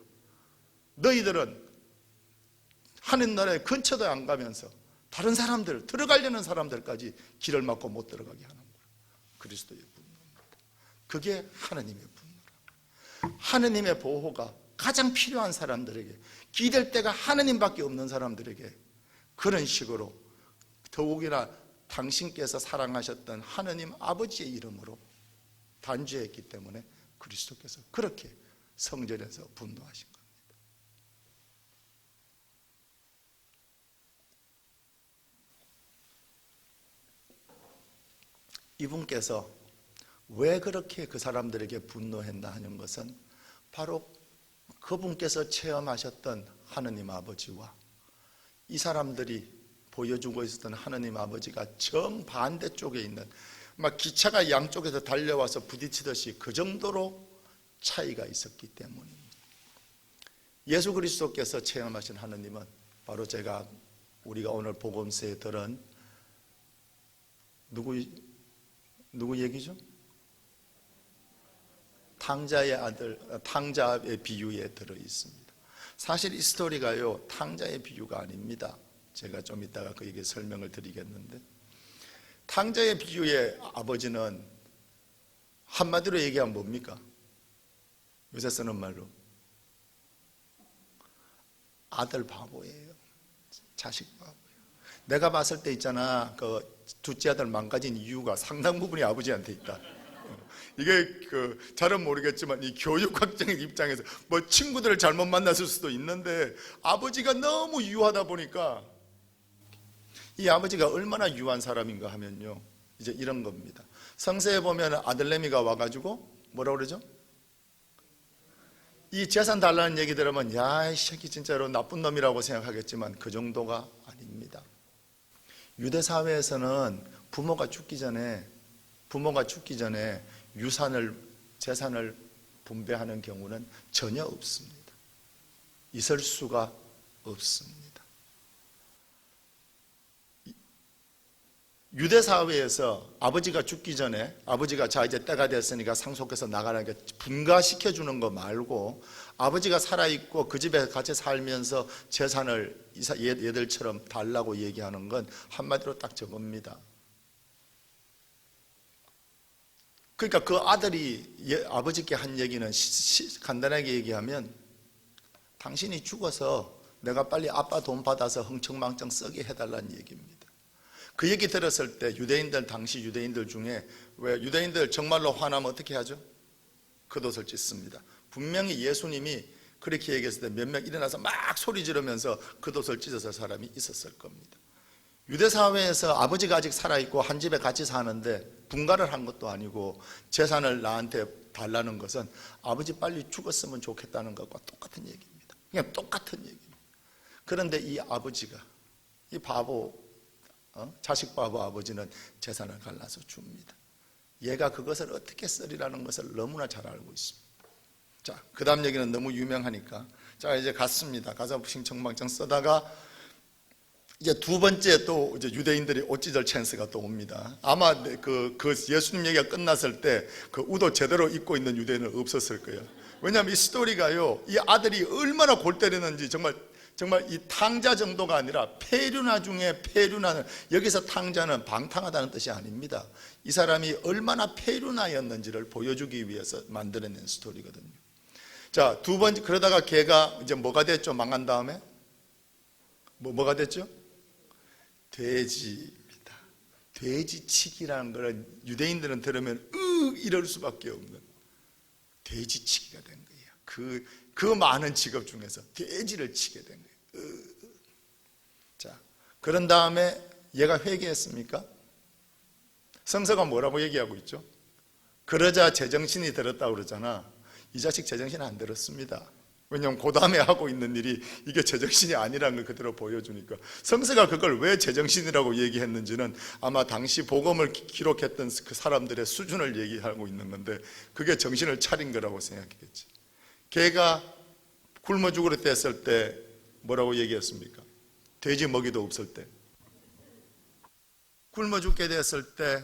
너희들은 하느님 나라에 근처도 안 가면서 다른 사람들, 들어가려는 사람들까지 길을 막고 못 들어가게 하는 거예요. 그리스도의 분노입니다. 그게 하느님의 분노라. 하느님의 보호가 가장 필요한 사람들에게, 기댈 데가 하느님밖에 없는 사람들에게 그런 식으로, 더욱이나 당신께서 사랑하셨던 하느님 아버지의 이름으로 단죄했기 때문에 그리스도께서 그렇게 성전에서 분노하신 겁니다. 이분께서 왜 그렇게 그 사람들에게 분노했나 하는 것은 바로 그분께서 체험하셨던 하느님 아버지와 이 사람들이 보여주고 있었던 하느님 아버지가 정반대쪽에 있는, 막 기차가 양쪽에서 달려와서 부딪히듯이 그 정도로 차이가 있었기 때문입니다. 예수 그리스도께서 체험하신 하느님은 바로 우리가 오늘 복음서에 들은 누구 얘기죠? 탕자의 아들, 탕자의 비유에 들어 있습니다. 사실 이 스토리가요, 탕자의 비유가 아닙니다. 제가 좀 이따가 그 얘기 설명을 드리겠는데, 탕자의 비유의 아버지는 한마디로 얘기하면 뭡니까? 요새 쓰는 말로 아들 바보예요. 자식 바보예요. 내가 봤을 때 있잖아, 그 둘째 아들 망가진 이유가 상당 부분이 아버지한테 있다. 이게 잘은 모르겠지만 이 교육학적인 입장에서 뭐 친구들을 잘못 만났을 수도 있는데, 아버지가 너무 유하다 보니까, 이 아버지가 얼마나 유한 사람인가 하면요, 이제 이런 겁니다. 성서에 보면 아들내미가 와가지고 뭐라고 그러죠? 이 재산 달라는 얘기 들으면 야, 이 새끼 진짜로 나쁜 놈이라고 생각하겠지만 그 정도가 아닙니다. 유대 사회에서는 부모가 죽기 전에 재산을 분배하는 경우는 전혀 없습니다. 있을 수가 없습니다. 유대 사회에서 아버지가 죽기 전에 아버지가 자 이제 때가 됐으니까 상속해서 나가라니까 분가시켜 주는 거 말고 아버지가 살아있고 그 집에 같이 살면서 재산을 얘들처럼 달라고 얘기하는 건 한마디로 딱 저겁니다. 그러니까 그 아들이 아버지께 한 얘기는 간단하게 얘기하면 당신이 죽어서 내가 빨리 아빠 돈 받아서 흥청망청 쓰게 해달라는 얘기입니다. 그 얘기 들었을 때 유대인들, 당시 유대인들 중에 왜 유대인들 정말로 화나면 어떻게 하죠? 겉옷을 찢습니다. 분명히 예수님이 그렇게 얘기했을 때 몇 명 일어나서 막 소리 지르면서 겉옷을 찢었을 사람이 있었을 겁니다. 유대 사회에서 아버지가 아직 살아있고 한 집에 같이 사는데 분가를 한 것도 아니고 재산을 나한테 달라는 것은 아버지 빨리 죽었으면 좋겠다는 것과 똑같은 얘기입니다. 그냥 똑같은 얘기입니다. 그런데 이 아버지가 이 바보 자식 바보 아버지는 재산을 갈라서 줍니다. 얘가 그것을 어떻게 쓰리라는 것을 너무나 잘 알고 있습니다. 자, 그 다음 얘기는 너무 유명하니까 자 이제 갔습니다. 가서 싱청망청 쓰다가 이제 두 번째 또 이제 유대인들이 옷 찢을 찬스가 또 옵니다. 아마 그 예수님 얘기가 끝났을 때 그 우도 제대로 입고 있는 유대인은 없었을 거예요. 왜냐하면 이 스토리가요, 이 아들이 얼마나 골 때리는지 정말 이 탕자 정도가 아니라 폐륜화 중에 폐륜화는, 여기서 탕자는 방탕하다는 뜻이 아닙니다. 이 사람이 얼마나 폐륜화였는지를 보여주기 위해서 만들어낸 스토리거든요. 자, 두 번째, 그러다가 걔가 이제 뭐가 됐죠? 망한 다음에 뭐가 됐죠? 돼지입니다. 돼지치기라는 걸 유대인들은 들으면 이럴 수밖에 없는 돼지치기가 된 거예요. 그 많은 직업 중에서 돼지를 치게 된 거예요. 자, 그런 다음에 얘가 회개했습니까? 성서가 뭐라고 얘기하고 있죠? 그러자 제정신이 들었다고 그러잖아. 이 자식 제정신 안 들었습니다. 왜냐하면 그 다음에 하고 있는 일이 이게 제정신이 아니라는 걸 그대로 보여주니까. 성서가 그걸 왜 제정신이라고 얘기했는지는 아마 당시 복음을 기록했던 그 사람들의 수준을 얘기하고 있는 건데, 그게 정신을 차린 거라고 생각했겠지. 걔가 굶어 죽으러 됐을 때 뭐라고 얘기했습니까? 돼지 먹이도 없을 때, 굶어 죽게 됐을 때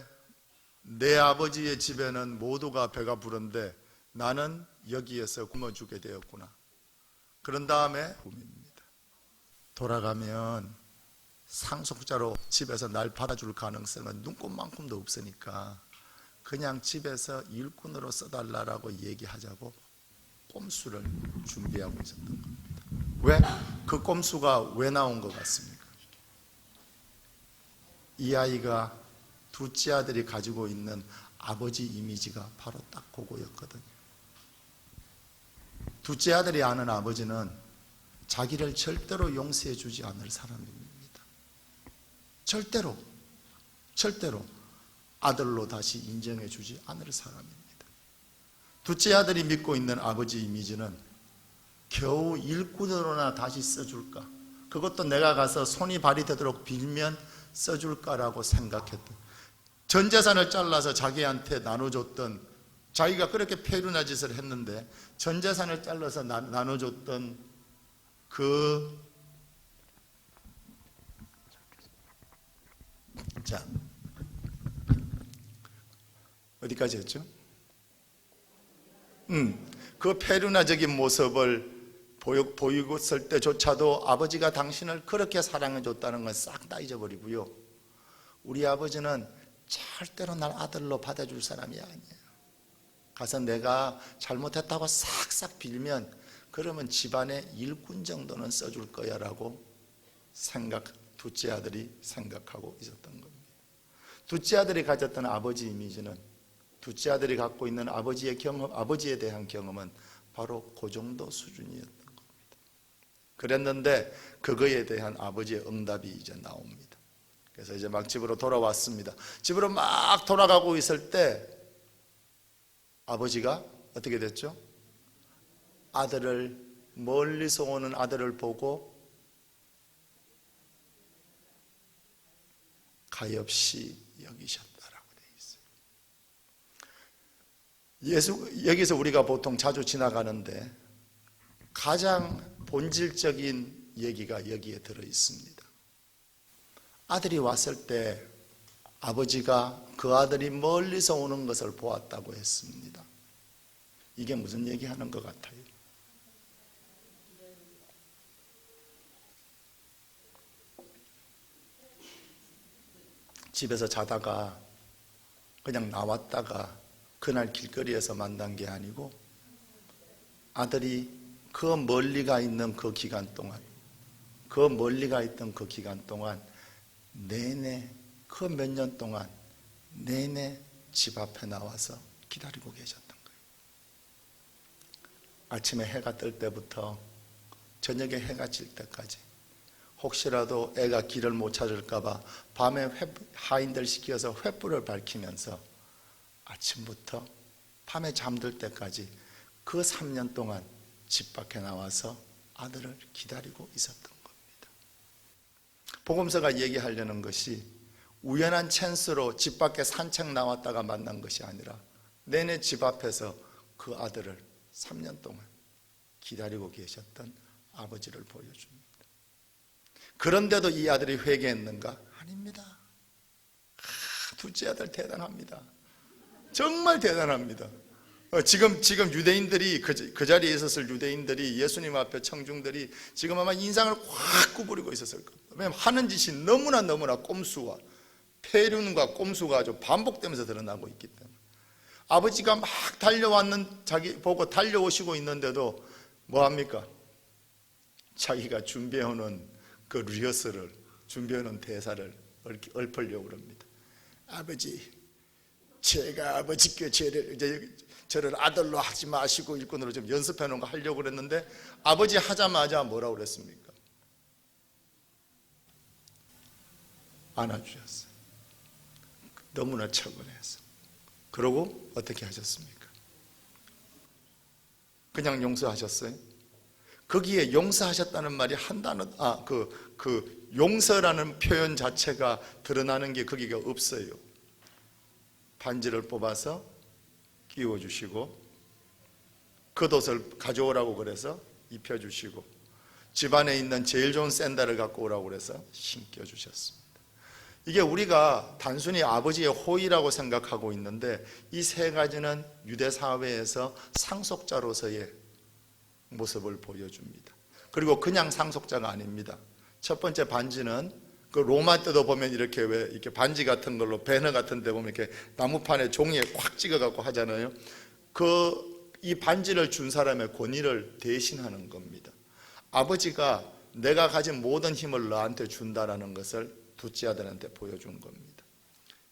내 아버지의 집에는 모두가 배가 부른데 나는 여기에서 굶어 죽게 되었구나. 그런 다음에 꿈입니다. 돌아가면 상속자로 집에서 날 받아줄 가능성은 눈꼽만큼도 없으니까 그냥 집에서 일꾼으로 써달라고 얘기하자고 꼼수를 준비하고 있었던 겁니다. 왜? 그 꼼수가 왜 나온 것 같습니까? 이 아이가 둘째 아들이 가지고 있는 아버지 이미지가 바로 딱 그거였거든요. 둘째 아들이 아는 아버지는 자기를 절대로 용서해 주지 않을 사람입니다. 절대로 아들로 다시 인정해 주지 않을 사람입니다. 둘째 아들이 믿고 있는 아버지 이미지는 겨우 일꾼으로나 다시 써줄까, 그것도 내가 가서 손이 발이 되도록 빌면 써줄까라고 생각했던, 전 재산을 잘라서 자기한테 나눠줬던, 자기가 그렇게 폐륜화 짓을 했는데 전 재산을 잘라서 나눠줬던 자, 어디까지 했죠? 그 폐륜화적인 모습을 보이고 있을 때조차도 아버지가 당신을 그렇게 사랑해줬다는 건 싹 다 잊어버리고요. 우리 아버지는 절대로 날 아들로 받아줄 사람이 아니에요. 가서 내가 잘못했다고 싹싹 빌면 그러면 집안에 일꾼 정도는 써줄 거야 라고 둘째 아들이 생각하고 있었던 겁니다. 둘째 아들이 가졌던 아버지 이미지는, 둘째 아들이 갖고 있는 아버지의 경험, 아버지에 대한 경험은 바로 그 정도 수준이었던 겁니다. 그랬는데 그거에 대한 아버지의 응답이 이제 나옵니다. 그래서 이제 막 집으로 돌아왔습니다. 집으로 막 돌아가고 있을 때 아버지가 어떻게 됐죠? 멀리서 오는 아들을 보고 가엾이 여기셨다라고 되어 있어요. 여기서 우리가 보통 자주 지나가는데 가장 본질적인 얘기가 여기에 들어 있습니다. 아들이 왔을 때 아버지가 그 아들이 멀리서 오는 것을 보았다고 했습니다. 이게 무슨 얘기하는 것 같아요? 집에서 자다가 그냥 나왔다가 그날 길거리에서 만난 게 아니고 아들이 그 멀리가 있는 그 기간 동안, 그 멀리가 있던 그 기간 동안 내내 그 몇 년 동안 내내 집 앞에 나와서 기다리고 계셨던 거예요. 아침에 해가 뜰 때부터 저녁에 해가 질 때까지 혹시라도 애가 길을 못 찾을까 봐 밤에 하인들 시켜서 횃불을 밝히면서 아침부터 밤에 잠들 때까지 그 3년 동안 집 밖에 나와서 아들을 기다리고 있었던 겁니다. 복음서가 얘기하려는 것이 우연한 찬스로 집 밖에 산책 나왔다가 만난 것이 아니라 내내 집 앞에서 그 아들을 3년 동안 기다리고 계셨던 아버지를 보여줍니다. 그런데도 이 아들이 회개했는가? 아닙니다. 둘째 아들 대단합니다. 정말 대단합니다. 지금 유대인들이 그 자리에 있었을 유대인들이 예수님 앞에 청중들이 지금 아마 인상을 확 구부리고 있었을 겁니다. 왜냐하면 하는 짓이 너무나 꼼수와 폐륜과 꼼수가 아주 반복되면서 드러나고 있기 때문에 아버지가 막 자기 보고 달려오시고 있는데도 뭐합니까? 자기가 준비해오는 그 리허설을 준비해오는 대사를 읊으려고 그럽니다. 아버지, 제가 아버지께 저를 아들로 하지 마시고 일꾼으로 좀 연습해 놓은 거 하려고 그랬는데 아버지 하자마자 뭐라고 그랬습니까? 안아주셨어요. 너무나 차분해서. 그러고 어떻게 하셨습니까? 그냥 용서하셨어요? 거기에 용서하셨다는 말이 한 단어, 그 용서라는 표현 자체가 드러나는 게 거기가 없어요. 반지를 뽑아서 끼워주시고 겉옷을 가져오라고 그래서 입혀주시고 집안에 있는 제일 좋은 샌들을 갖고 오라고 그래서 신겨주셨습니다. 이게 우리가 단순히 아버지의 호의라고 생각하고 있는데 이 세 가지는 유대 사회에서 상속자로서의 모습을 보여줍니다. 그리고 그냥 상속자가 아닙니다. 첫 번째 반지는 그 로마 때도 보면 이렇게 반지 같은 걸로 배너 같은 데 보면 이렇게 나무판에 종이에 꽉 찍어 갖고 하잖아요. 이 반지를 준 사람의 권위를 대신하는 겁니다. 아버지가 내가 가진 모든 힘을 너한테 준다라는 것을 둘째 아들한테 보여준 겁니다.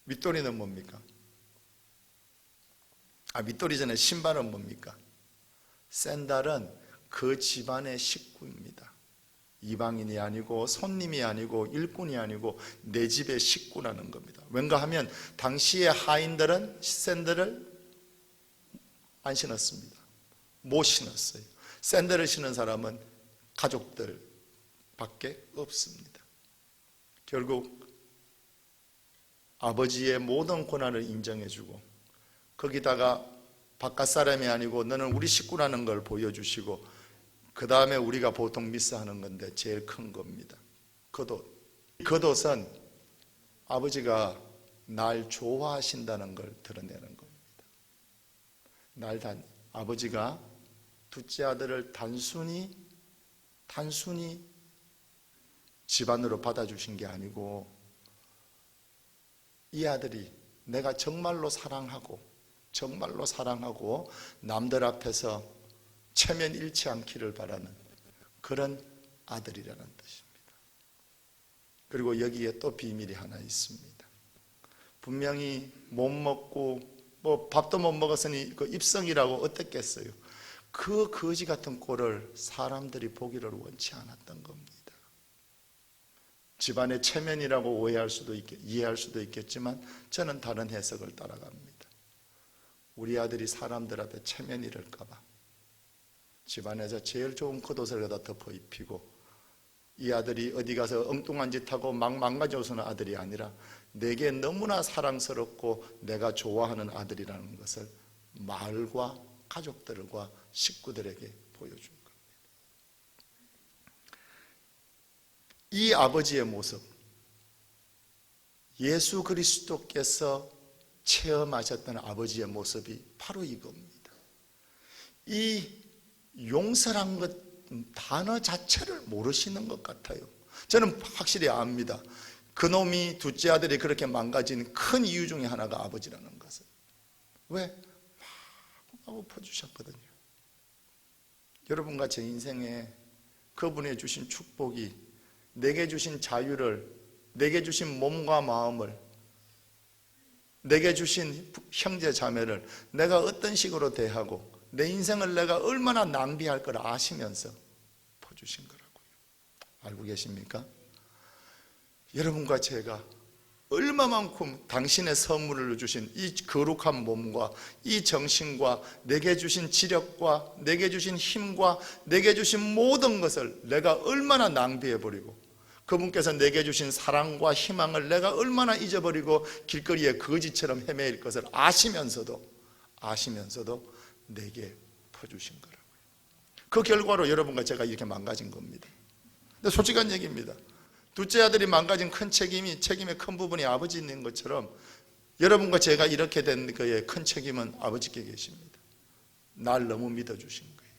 윗돌이는 뭡니까? 윗돌이 전에 신발은 뭡니까? 샌들은 그 집안의 식구입니다. 이방인이 아니고 손님이 아니고 일꾼이 아니고 내 집의 식구라는 겁니다. 왠가 하면 당시의 하인들은 샌들을 안 신었습니다. 못 신었어요. 샌들을 신은 사람은 가족들밖에 없습니다. 결국 아버지의 모든 권한을 인정해주고 거기다가 바깥 사람이 아니고 너는 우리 식구라는 걸 보여주시고 그 다음에 우리가 보통 미스하는 건데 제일 큰 겁니다. 겉옷은 아버지가 날 좋아하신다는 걸 드러내는 겁니다. 아버지가 둘째 아들을 단순히 집안으로 받아주신 게 아니고 이 아들이 내가 정말로 사랑하고 남들 앞에서 체면 잃지 않기를 바라는 그런 아들이라는 뜻입니다. 그리고 여기에 또 비밀이 하나 있습니다. 분명히 못 먹고 밥도 못 먹었으니 그 입성이라고 어땠겠어요? 그 거지 같은 꼴을 사람들이 보기를 원치 않았던 겁니다. 집안의 체면이라고 이해할 수도 있겠지만 저는 다른 해석을 따라갑니다. 우리 아들이 사람들 앞에 체면 잃을까 봐 집안에서 제일 좋은 겉옷을 갖다 덮어 입히고 이 아들이 어디 가서 엉뚱한 짓 하고 막 망가져서는 아들이 아니라 내게 너무나 사랑스럽고 내가 좋아하는 아들이라는 것을 마을과 가족들과 식구들에게 보여준 겁니다. 이 아버지의 모습, 예수 그리스도께서 체험하셨던 아버지의 모습이 바로 이겁니다. 이 용서란 것 단어 자체를 모르시는 것 같아요. 저는 확실히 압니다. 그놈이 둘째 아들이 그렇게 망가진 큰 이유 중에 하나가 아버지라는 것을. 왜? 마구 퍼주셨거든요. 여러분과 제 인생에 그분이 주신 축복이, 내게 주신 자유를, 내게 주신 몸과 마음을, 내게 주신 형제 자매를 내가 어떤 식으로 대하고 내 인생을 내가 얼마나 낭비할 걸 아시면서 퍼주신 거라고요. 알고 계십니까? 여러분과 제가 얼마만큼 당신의 선물을 주신 이 거룩한 몸과 이 정신과 내게 주신 지력과 내게 주신 힘과 내게 주신 모든 것을 내가 얼마나 낭비해버리고, 그분께서 내게 주신 사랑과 희망을 내가 얼마나 잊어버리고 길거리에 거지처럼 헤매일 것을 아시면서도 내게 퍼주신 거라고요. 그 결과로 여러분과 제가 이렇게 망가진 겁니다. 근데 솔직한 얘기입니다. 둘째 아들이 망가진 큰 책임의 큰 부분이 아버지 있는 것처럼 여러분과 제가 이렇게 된 거에 큰 책임은 아버지께 계십니다. 날 너무 믿어주신 거예요.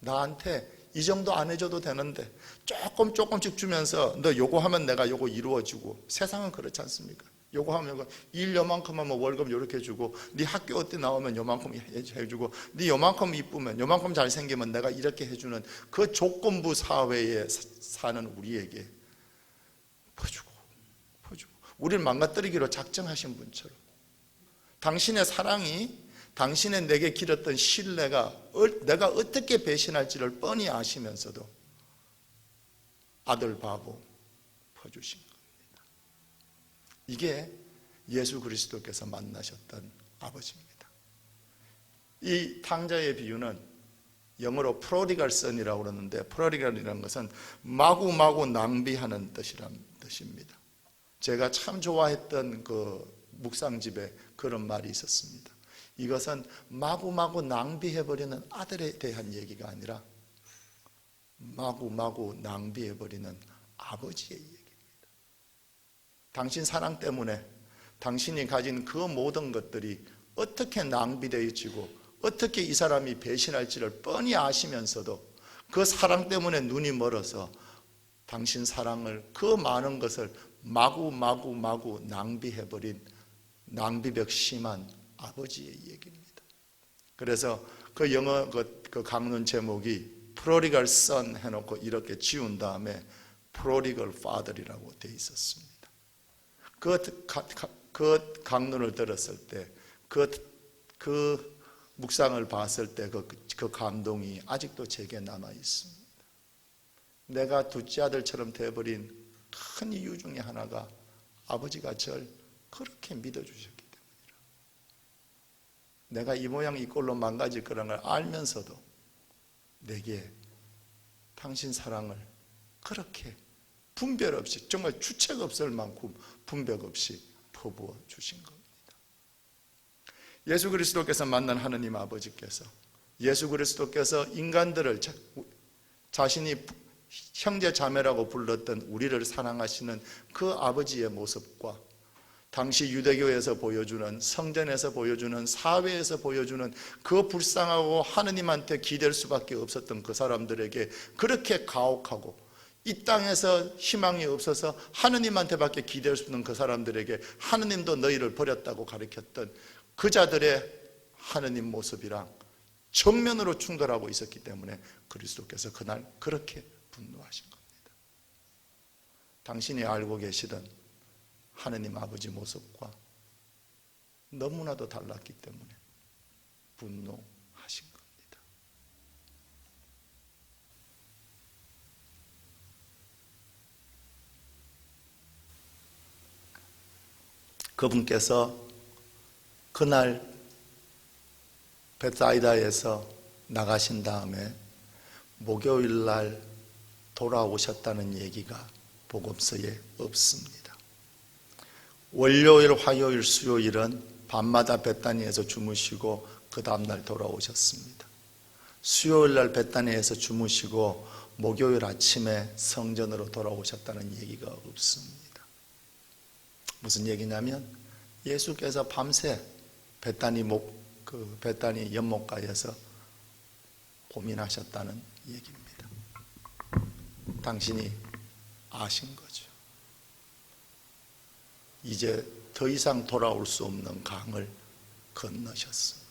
나한테 이 정도 안 해줘도 되는데 조금씩 주면서 너 요거 하면 내가 요거 이루어주고, 세상은 그렇지 않습니까? 요거 하면 일 요만큼 하면 월급 요렇게 주고, 네 학교 어때 나오면 요만큼 해주고, 네 요만큼 이쁘면 요만큼 잘생기면 내가 이렇게 해주는 그 조건부 사회에 사는 우리에게 퍼주고 우리를 망가뜨리기로 작정하신 분처럼, 당신의 사랑이, 당신의 내게 길었던 신뢰가 내가 어떻게 배신할지를 뻔히 아시면서도 아들 바보 퍼주신 겁니다. 이게 예수 그리스도께서 만나셨던 아버지입니다. 이 탕자의 비유는 영어로 프로디갈 선이라고 그러는데, 프로디갈이라는 것은 마구마구 낭비하는 뜻입니다. 제가 참 좋아했던 그 묵상집에 그런 말이 있었습니다. 이것은 마구마구 낭비해버리는 아들에 대한 얘기가 아니라 마구마구 낭비해버리는 아버지의 얘기입니다. 당신 사랑 때문에 당신이 가진 그 모든 것들이 어떻게 낭비되어지고 어떻게 이 사람이 배신할지를 뻔히 아시면서도 그 사랑 때문에 눈이 멀어서 당신 사랑을, 그 많은 것을 마구 낭비해버린 낭비벽 심한 아버지의 얘기입니다. 그래서 그 영어 그 강론 제목이 프로디갈 선 해놓고 이렇게 지운 다음에 프로디갈 파더이라고 되어 있었습니다. 그 강론을 들었을 때, 그 묵상을 봤을 때 그 감동이 아직도 제게 남아 있습니다. 내가 둘째 아들처럼 되어버린 큰 이유 중에 하나가 아버지가 절 그렇게 믿어주셨기 때문이라. 내가 이 모양 이 꼴로 망가질 거라는 걸 알면서도 내게 당신 사랑을 그렇게 분별 없이, 정말 주책 없을 만큼 분별 없이 퍼부어 주신 겁니다. 예수 그리스도께서 만난 하느님 아버지께서, 예수 그리스도께서 인간들을 자신이 형제 자매라고 불렀던 우리를 사랑하시는 그 아버지의 모습과 당시 유대교에서 보여주는, 성전에서 보여주는, 사회에서 보여주는 그 불쌍하고 하느님한테 기댈 수밖에 없었던 그 사람들에게 그렇게 가혹하고, 이 땅에서 희망이 없어서 하느님한테밖에 기댈 수 없는 그 사람들에게 하느님도 너희를 버렸다고 가르쳤던 그 자들의 하느님 모습이랑 정면으로 충돌하고 있었기 때문에 그리스도께서 그날 그렇게 분노하신 겁니다. 당신이 알고 계시던 하느님 아버지 모습과 너무나도 달랐기 때문에 분노하신 겁니다. 그분께서 그날 벳사이다에서 나가신 다음에 목요일 날 돌아오셨다는 얘기가 복음서에 없습니다. 월요일, 화요일, 수요일은 밤마다 베다니에서 주무시고 그 다음날 돌아오셨습니다. 수요일날 베다니에서 주무시고 목요일 아침에 성전으로 돌아오셨다는 얘기가 없습니다. 무슨 얘기냐면 예수께서 밤새 베다니 연못가에서 고민하셨다는 얘기입니다. 당신이 아신 거죠. 이제 더 이상 돌아올 수 없는 강을 건너셨습니다.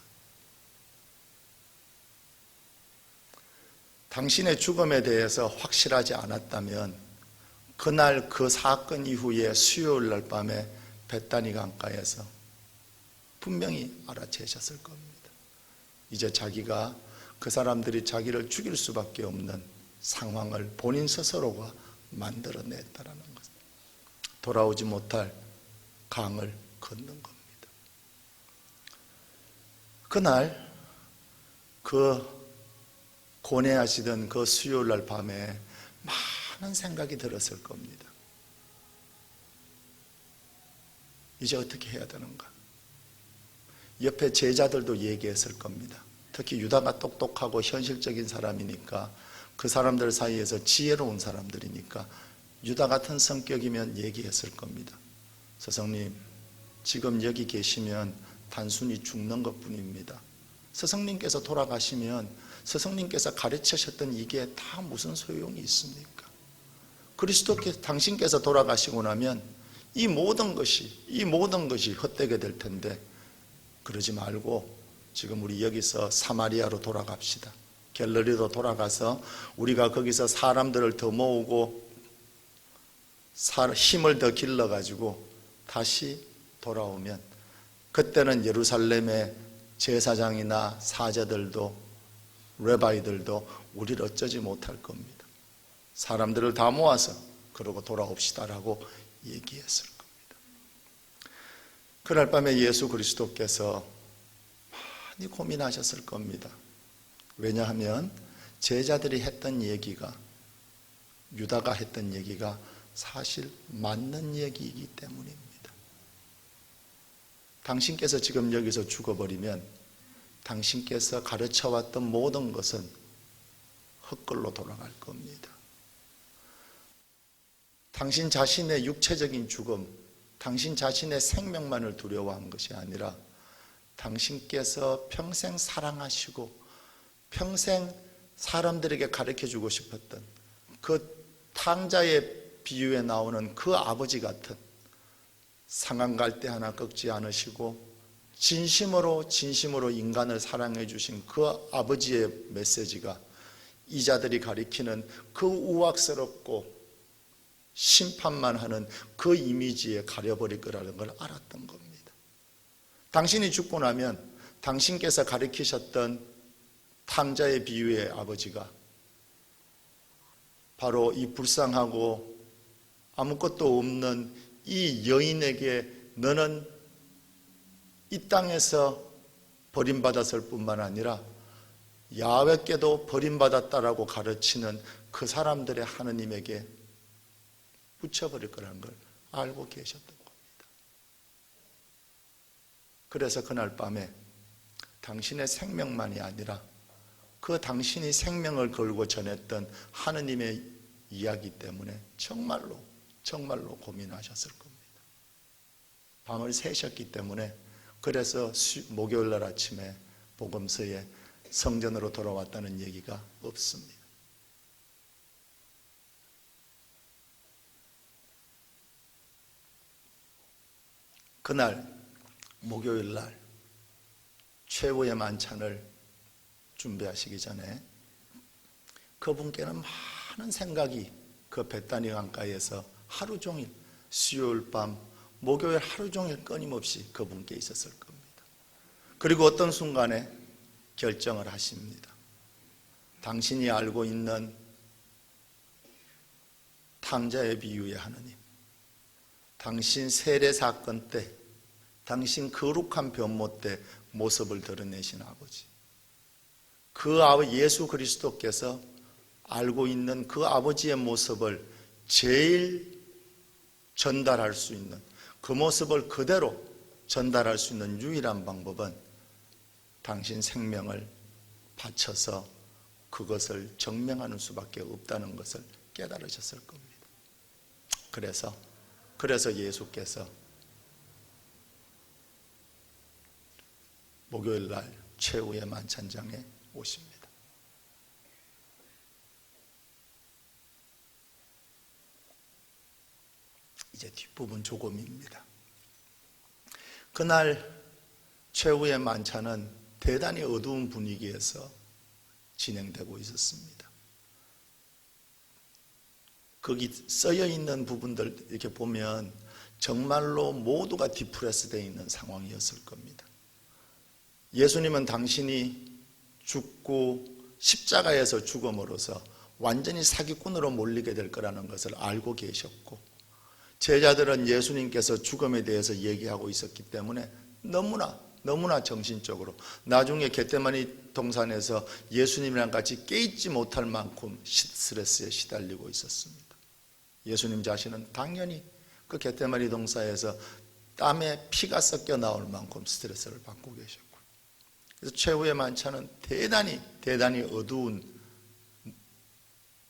당신의 죽음에 대해서 확실하지 않았다면 그날 그 사건 이후에 수요일 날 밤에 베다니 강가에서 분명히 알아채셨을 겁니다. 이제 자기가 그 사람들이 자기를 죽일 수밖에 없는 상황을 본인 스스로가 만들어냈다라는 것. 돌아오지 못할 강을 걷는 겁니다. 그날 그 고뇌하시던 그 수요일 날 밤에 많은 생각이 들었을 겁니다. 이제 어떻게 해야 되는가? 옆에 제자들도 얘기했을 겁니다. 특히 유다가 똑똑하고 현실적인 사람이니까, 그 사람들 사이에서 지혜로운 사람들이니까 유다 같은 성격이면 얘기했을 겁니다. 스승님, 지금 여기 계시면 단순히 죽는 것뿐입니다. 스승님께서 돌아가시면 스승님께서 가르치셨던 이게 다 무슨 소용이 있습니까? 그리스도께서, 당신께서 돌아가시고 나면 이 모든 것이 헛되게 될 텐데, 그러지 말고 지금 우리 여기서 사마리아로 돌아갑시다. 갤러리로 돌아가서 우리가 거기서 사람들을 더 모으고 힘을 더 길러가지고 다시 돌아오면, 그때는 예루살렘의 제사장이나 사제들도 레바이들도 우리를 어쩌지 못할 겁니다. 사람들을 다 모아서 그러고 돌아옵시다라고 얘기했을 겁니다. 그날 밤에 예수 그리스도께서 많이 고민하셨을 겁니다. 왜냐하면 제자들이 했던 얘기가, 유다가 했던 얘기가 사실 맞는 얘기이기 때문입니다. 당신께서 지금 여기서 죽어버리면 당신께서 가르쳐왔던 모든 것은 헛걸로 돌아갈 겁니다. 당신 자신의 육체적인 죽음, 당신 자신의 생명만을 두려워한 것이 아니라 당신께서 평생 사랑하시고 평생 사람들에게 가르쳐주고 싶었던 그 탕자의 비유에 나오는 그 아버지 같은, 상한 갈대 하나 꺾지 않으시고 진심으로 인간을 사랑해 주신 그 아버지의 메시지가 이자들이 가리키는 그 우악스럽고 심판만 하는 그 이미지에 가려버릴 거라는 걸 알았던 겁니다. 당신이 죽고 나면 당신께서 가리키셨던 탕자의 비유의 아버지가 바로 이 불쌍하고 아무것도 없는 이 여인에게 너는 이 땅에서 버림받았을 뿐만 아니라 야훼께도 버림받았다라고 가르치는 그 사람들의 하느님에게 붙여버릴 거라는 걸 알고 계셨던 겁니다. 그래서 그날 밤에 당신의 생명만이 아니라 그 당신이 생명을 걸고 전했던 하느님의 이야기 때문에 정말로 고민하셨을 겁니다. 밤을 새셨기 때문에, 그래서 목요일 날 아침에 복음서에 성전으로 돌아왔다는 얘기가 없습니다. 그날 목요일 날 최후의 만찬을 준비하시기 전에 그분께는 많은 생각이 그 베다니 강가에서 하루 종일, 수요일 밤, 목요일 하루 종일 끊임없이 그분께 있었을 겁니다. 그리고 어떤 순간에 결정을 하십니다. 당신이 알고 있는 탕자의 비유의 하느님, 당신 세례 사건 때, 당신 거룩한 변모 때 모습을 드러내신 아버지, 그 예수 그리스도께서 알고 있는 그 아버지의 모습을 제일 전달할 수 있는, 그 모습을 그대로 전달할 수 있는 유일한 방법은 당신 생명을 바쳐서 그것을 증명하는 수밖에 없다는 것을 깨달으셨을 겁니다. 그래서 예수께서 목요일 날 최후의 만찬장에 오십니다. 이제 뒷부분 조금입니다. 그날 최후의 만찬은 대단히 어두운 분위기에서 진행되고 있었습니다. 거기 쓰여 있는 부분들 이렇게 보면 정말로 모두가 디프레스 되어 있는 상황이었을 겁니다. 예수님은 당신이 죽고 십자가에서 죽음으로써 완전히 사기꾼으로 몰리게 될 거라는 것을 알고 계셨고, 제자들은 예수님께서 죽음에 대해서 얘기하고 있었기 때문에 너무나 정신적으로 나중에 겟세마니 동산에서 예수님이랑 같이 깨있지 못할 만큼 스트레스에 시달리고 있었습니다. 예수님 자신은 당연히 그 겟세마니 동산에서 땀에 피가 섞여 나올 만큼 스트레스를 받고 계셨고, 그래서 최후의 만찬은 대단히 어두운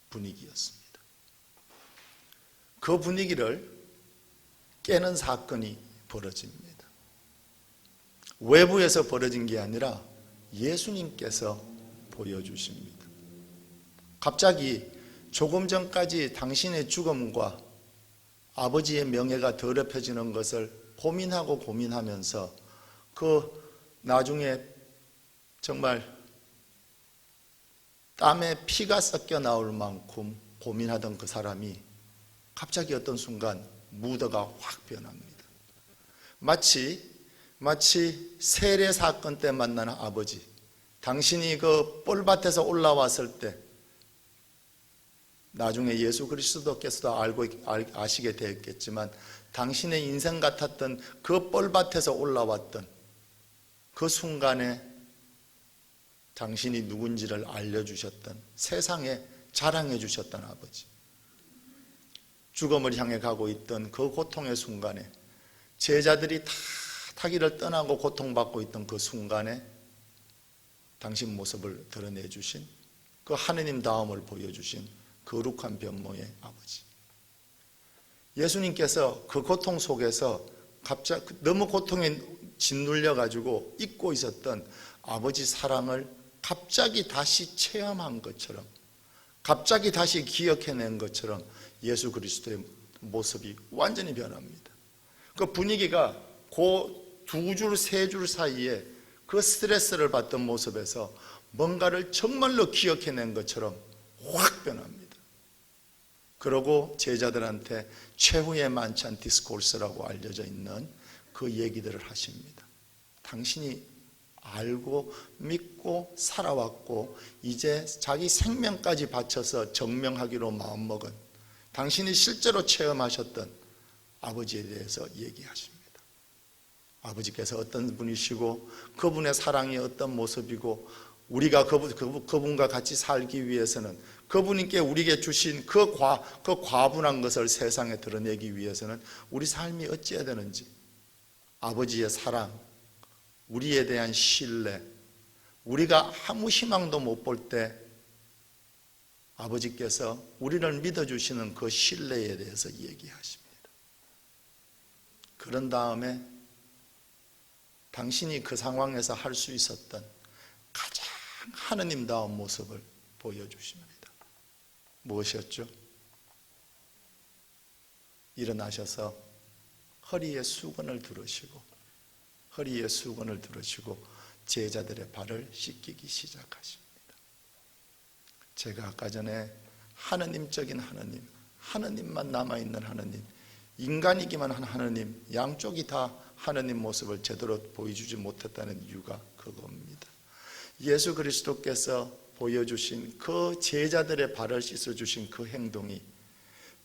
분위기였습니다. 그 분위기를 깨는 사건이 벌어집니다. 외부에서 벌어진 게 아니라 예수님께서 보여주십니다. 갑자기 조금 전까지 당신의 죽음과 아버지의 명예가 더럽혀지는 것을 고민하면서 그 나중에 정말 땀에 피가 섞여 나올 만큼 고민하던 그 사람이 갑자기 어떤 순간 무드가 확 변합니다. 마치 세례 사건 때 만난 아버지, 당신이 그 뻘밭에서 올라왔을 때 나중에 예수 그리스도께서도 아시게 되었겠지만 당신의 인생 같았던 그 뻘밭에서 올라왔던 그 순간에 당신이 누군지를 알려주셨던, 세상에 자랑해 주셨던 아버지, 죽음을 향해 가고 있던 그 고통의 순간에 제자들이 다 타기를 떠나고 고통받고 있던 그 순간에 당신 모습을 드러내 주신 그 하느님 다움을 보여주신 거룩한 변모의 아버지, 예수님께서 그 고통 속에서 갑자기 너무 고통에 짓눌려 가지고 잊고 있었던 아버지 사랑을 갑자기 다시 체험한 것처럼, 갑자기 다시 기억해낸 것처럼 예수 그리스도의 모습이 완전히 변합니다. 그 분위기가 그 두 줄, 세 줄 사이에 그 스트레스를 받던 모습에서 뭔가를 정말로 기억해낸 것처럼 확 변합니다. 그러고 제자들한테 최후의 만찬 디스코스라고 알려져 있는 그 얘기들을 하십니다. 당신이 알고 믿고 살아왔고 이제 자기 생명까지 바쳐서 증명하기로 마음먹은, 당신이 실제로 체험하셨던 아버지에 대해서 얘기하십니다. 아버지께서 어떤 분이시고 그분의 사랑이 어떤 모습이고 우리가 그분과 같이 살기 위해서는, 그분께 우리에게 주신 그 과분한 것을 세상에 드러내기 위해서는 우리 삶이 어찌해야 되는지, 아버지의 사랑, 우리에 대한 신뢰, 우리가 아무 희망도 못 볼 때 아버지께서 우리를 믿어주시는 그 신뢰에 대해서 얘기하십니다. 그런 다음에 당신이 그 상황에서 할 수 있었던 가장 하느님다운 모습을 보여주십니다. 무엇이었죠? 일어나셔서 허리에 수건을 두르시고 제자들의 발을 씻기기 시작하십니다. 제가 아까 전에 하느님적인 하느님, 하느님만 남아있는 하느님, 인간이기만 한 하느님, 양쪽이 다 하느님 모습을 제대로 보여주지 못했다는 이유가 그겁니다. 예수 그리스도께서 보여주신 그 제자들의 발을 씻어주신 그 행동이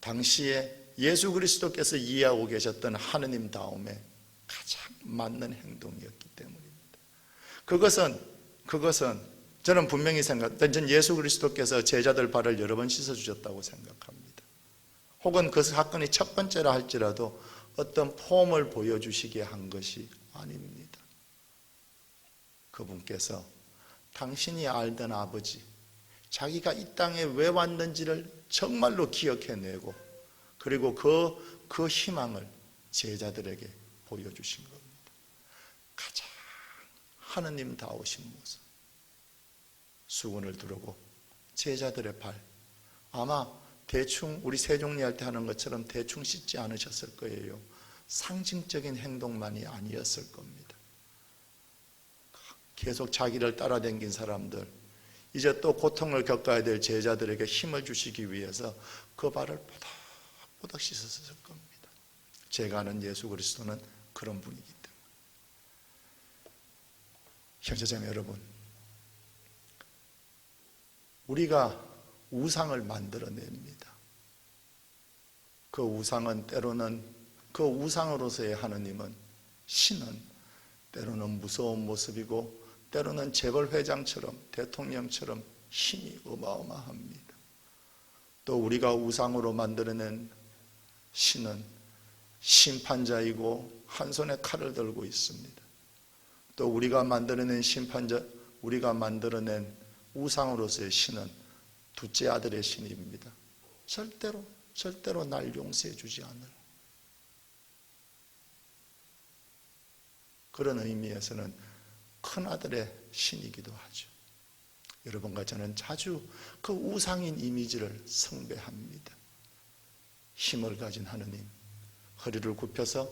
당시에 예수 그리스도께서 이해하고 계셨던 하느님 다음에 가장 맞는 행동이었기 때문입니다. 그것은 저는 분명히 저는 예수 그리스도께서 제자들 발을 여러 번 씻어주셨다고 생각합니다. 혹은 그 사건이 첫 번째라 할지라도 어떤 폼을 보여주시게 한 것이 아닙니다. 그분께서 당신이 알던 아버지, 자기가 이 땅에 왜 왔는지를 정말로 기억해내고, 그리고 그 희망을 제자들에게 보여주신 겁니다. 가장 하느님다우신 모습, 수건을 두르고 제자들의 발, 아마 대충 우리 세종리할 때 하는 것처럼 대충 씻지 않으셨을 거예요. 상징적인 행동만이 아니었을 겁니다. 계속 자기를 따라다닌 사람들, 이제 또 고통을 겪어야 될 제자들에게 힘을 주시기 위해서 그 발을 뽀득뽀득 씻었을 겁니다. 제가 아는 예수 그리스도는 그런 분이기 때문에. 형제자매 여러분, 우리가 우상을 만들어냅니다. 그 우상은 때로는, 그 우상으로서의 하느님은, 신은 때로는 무서운 모습이고, 때로는 재벌 회장처럼, 대통령처럼 힘이 어마어마합니다. 또 우리가 우상으로 만들어낸 신은 심판자이고 한 손에 칼을 들고 있습니다. 또 우리가 만들어낸 우리가 만들어낸 우상으로서의 신은 둘째 아들의 신입니다. 절대로 날 용서해 주지 않을. 그런 의미에서는 큰 아들의 신이기도 하죠. 여러분과 저는 자주 그 우상인 이미지를 숭배합니다. 힘을 가진 하느님, 허리를 굽혀서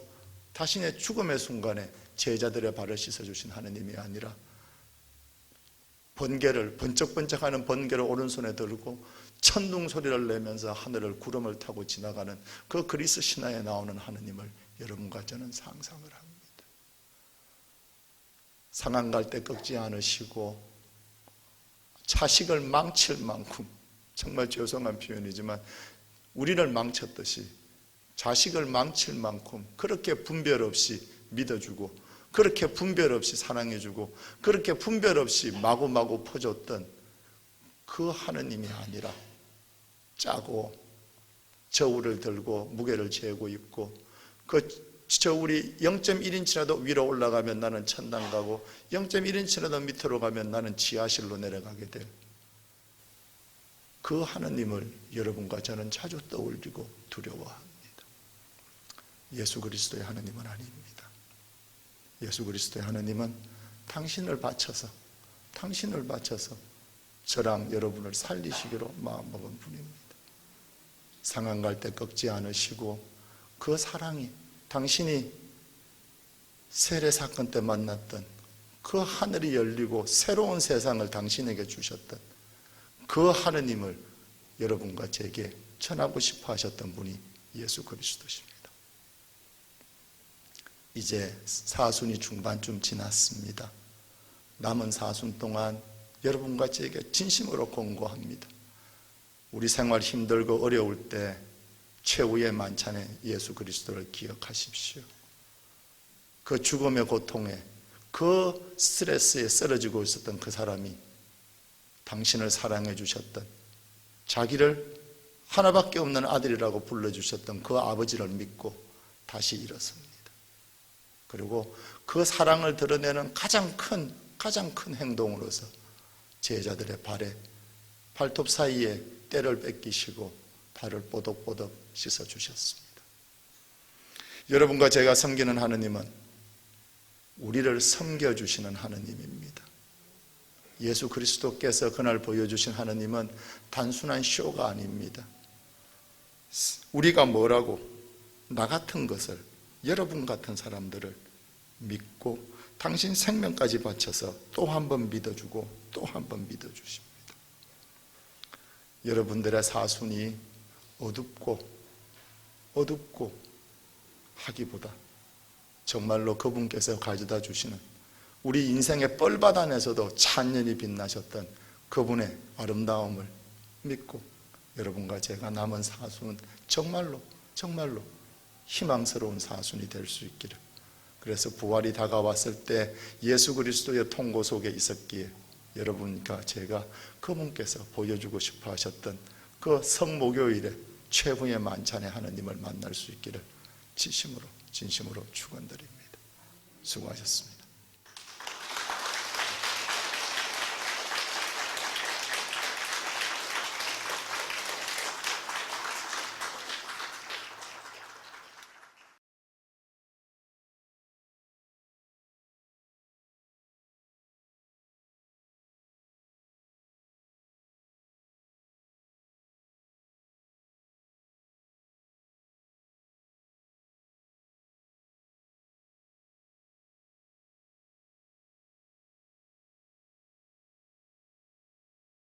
자신의 죽음의 순간에 제자들의 발을 씻어주신 하느님이 아니라 번쩍번쩍하는 번개를 오른손에 들고 천둥 소리를 내면서 하늘을 구름을 타고 지나가는 그 그리스 신화에 나오는 하느님을 여러분과 저는 상상을 합니다. 상한 갈 때 꺾지 않으시고 자식을 망칠 만큼, 정말 죄송한 표현이지만 우리를 망쳤듯이 자식을 망칠 만큼 그렇게 분별 없이 믿어주고, 그렇게 분별 없이 사랑해주고, 그렇게 분별 없이 마구마구 퍼줬던 그 하느님이 아니라 짜고 저울을 들고 무게를 재고 있고, 그 저울이 0.1인치라도 위로 올라가면 나는 천당 가고 0.1인치라도 밑으로 가면 나는 지하실로 내려가게 될 그 하느님을 여러분과 저는 자주 떠올리고 두려워합니다. 예수 그리스도의 하느님은 아닙니다. 예수 그리스도의 하느님은 당신을 바쳐서 저랑 여러분을 살리시기로 마음먹은 분입니다. 상한 갈 때 꺾지 않으시고, 그 사랑이, 당신이 세례 사건 때 만났던 그 하늘이 열리고 새로운 세상을 당신에게 주셨던 그 하느님을 여러분과 제게 전하고 싶어 하셨던 분이 예수 그리스도십니다. 이제 사순이 중반쯤 지났습니다. 남은 사순 동안 여러분과 제게 진심으로 권고합니다. 우리 생활 힘들고 어려울 때 최후의 만찬에 예수 그리스도를 기억하십시오. 그 죽음의 고통에, 그 스트레스에 쓰러지고 있었던 그 사람이 당신을 사랑해 주셨던, 자기를 하나밖에 없는 아들이라고 불러주셨던 그 아버지를 믿고 다시 일어섭니다. 그리고 그 사랑을 드러내는 가장 큰 행동으로서 제자들의 발톱 사이에 때를 뺏기시고 발을 뽀득뽀득 씻어주셨습니다. 여러분과 제가 섬기는 하느님은 우리를 섬겨주시는 하느님입니다. 예수 그리스도께서 그날 보여주신 하느님은 단순한 쇼가 아닙니다. 우리가 뭐라고, 나 같은 것을, 여러분 같은 사람들을 믿고 당신 생명까지 바쳐서 또 한 번 믿어주고 또 한 번 믿어주십니다. 여러분들의 사순이 어둡고 하기보다 정말로 그분께서 가져다 주시는 우리 인생의 뻘바닥에서도 찬연히 빛나셨던 그분의 아름다움을 믿고 여러분과 제가 남은 사순은 정말로 희망스러운 사순이 될 수 있기를. 그래서 부활이 다가왔을 때 예수 그리스도의 통고 속에 있었기에 여러분과 제가 그분께서 보여주고 싶어 하셨던 그 성목요일에 최후의 만찬에 하느님을 만날 수 있기를 진심으로 축원드립니다. 수고하셨습니다.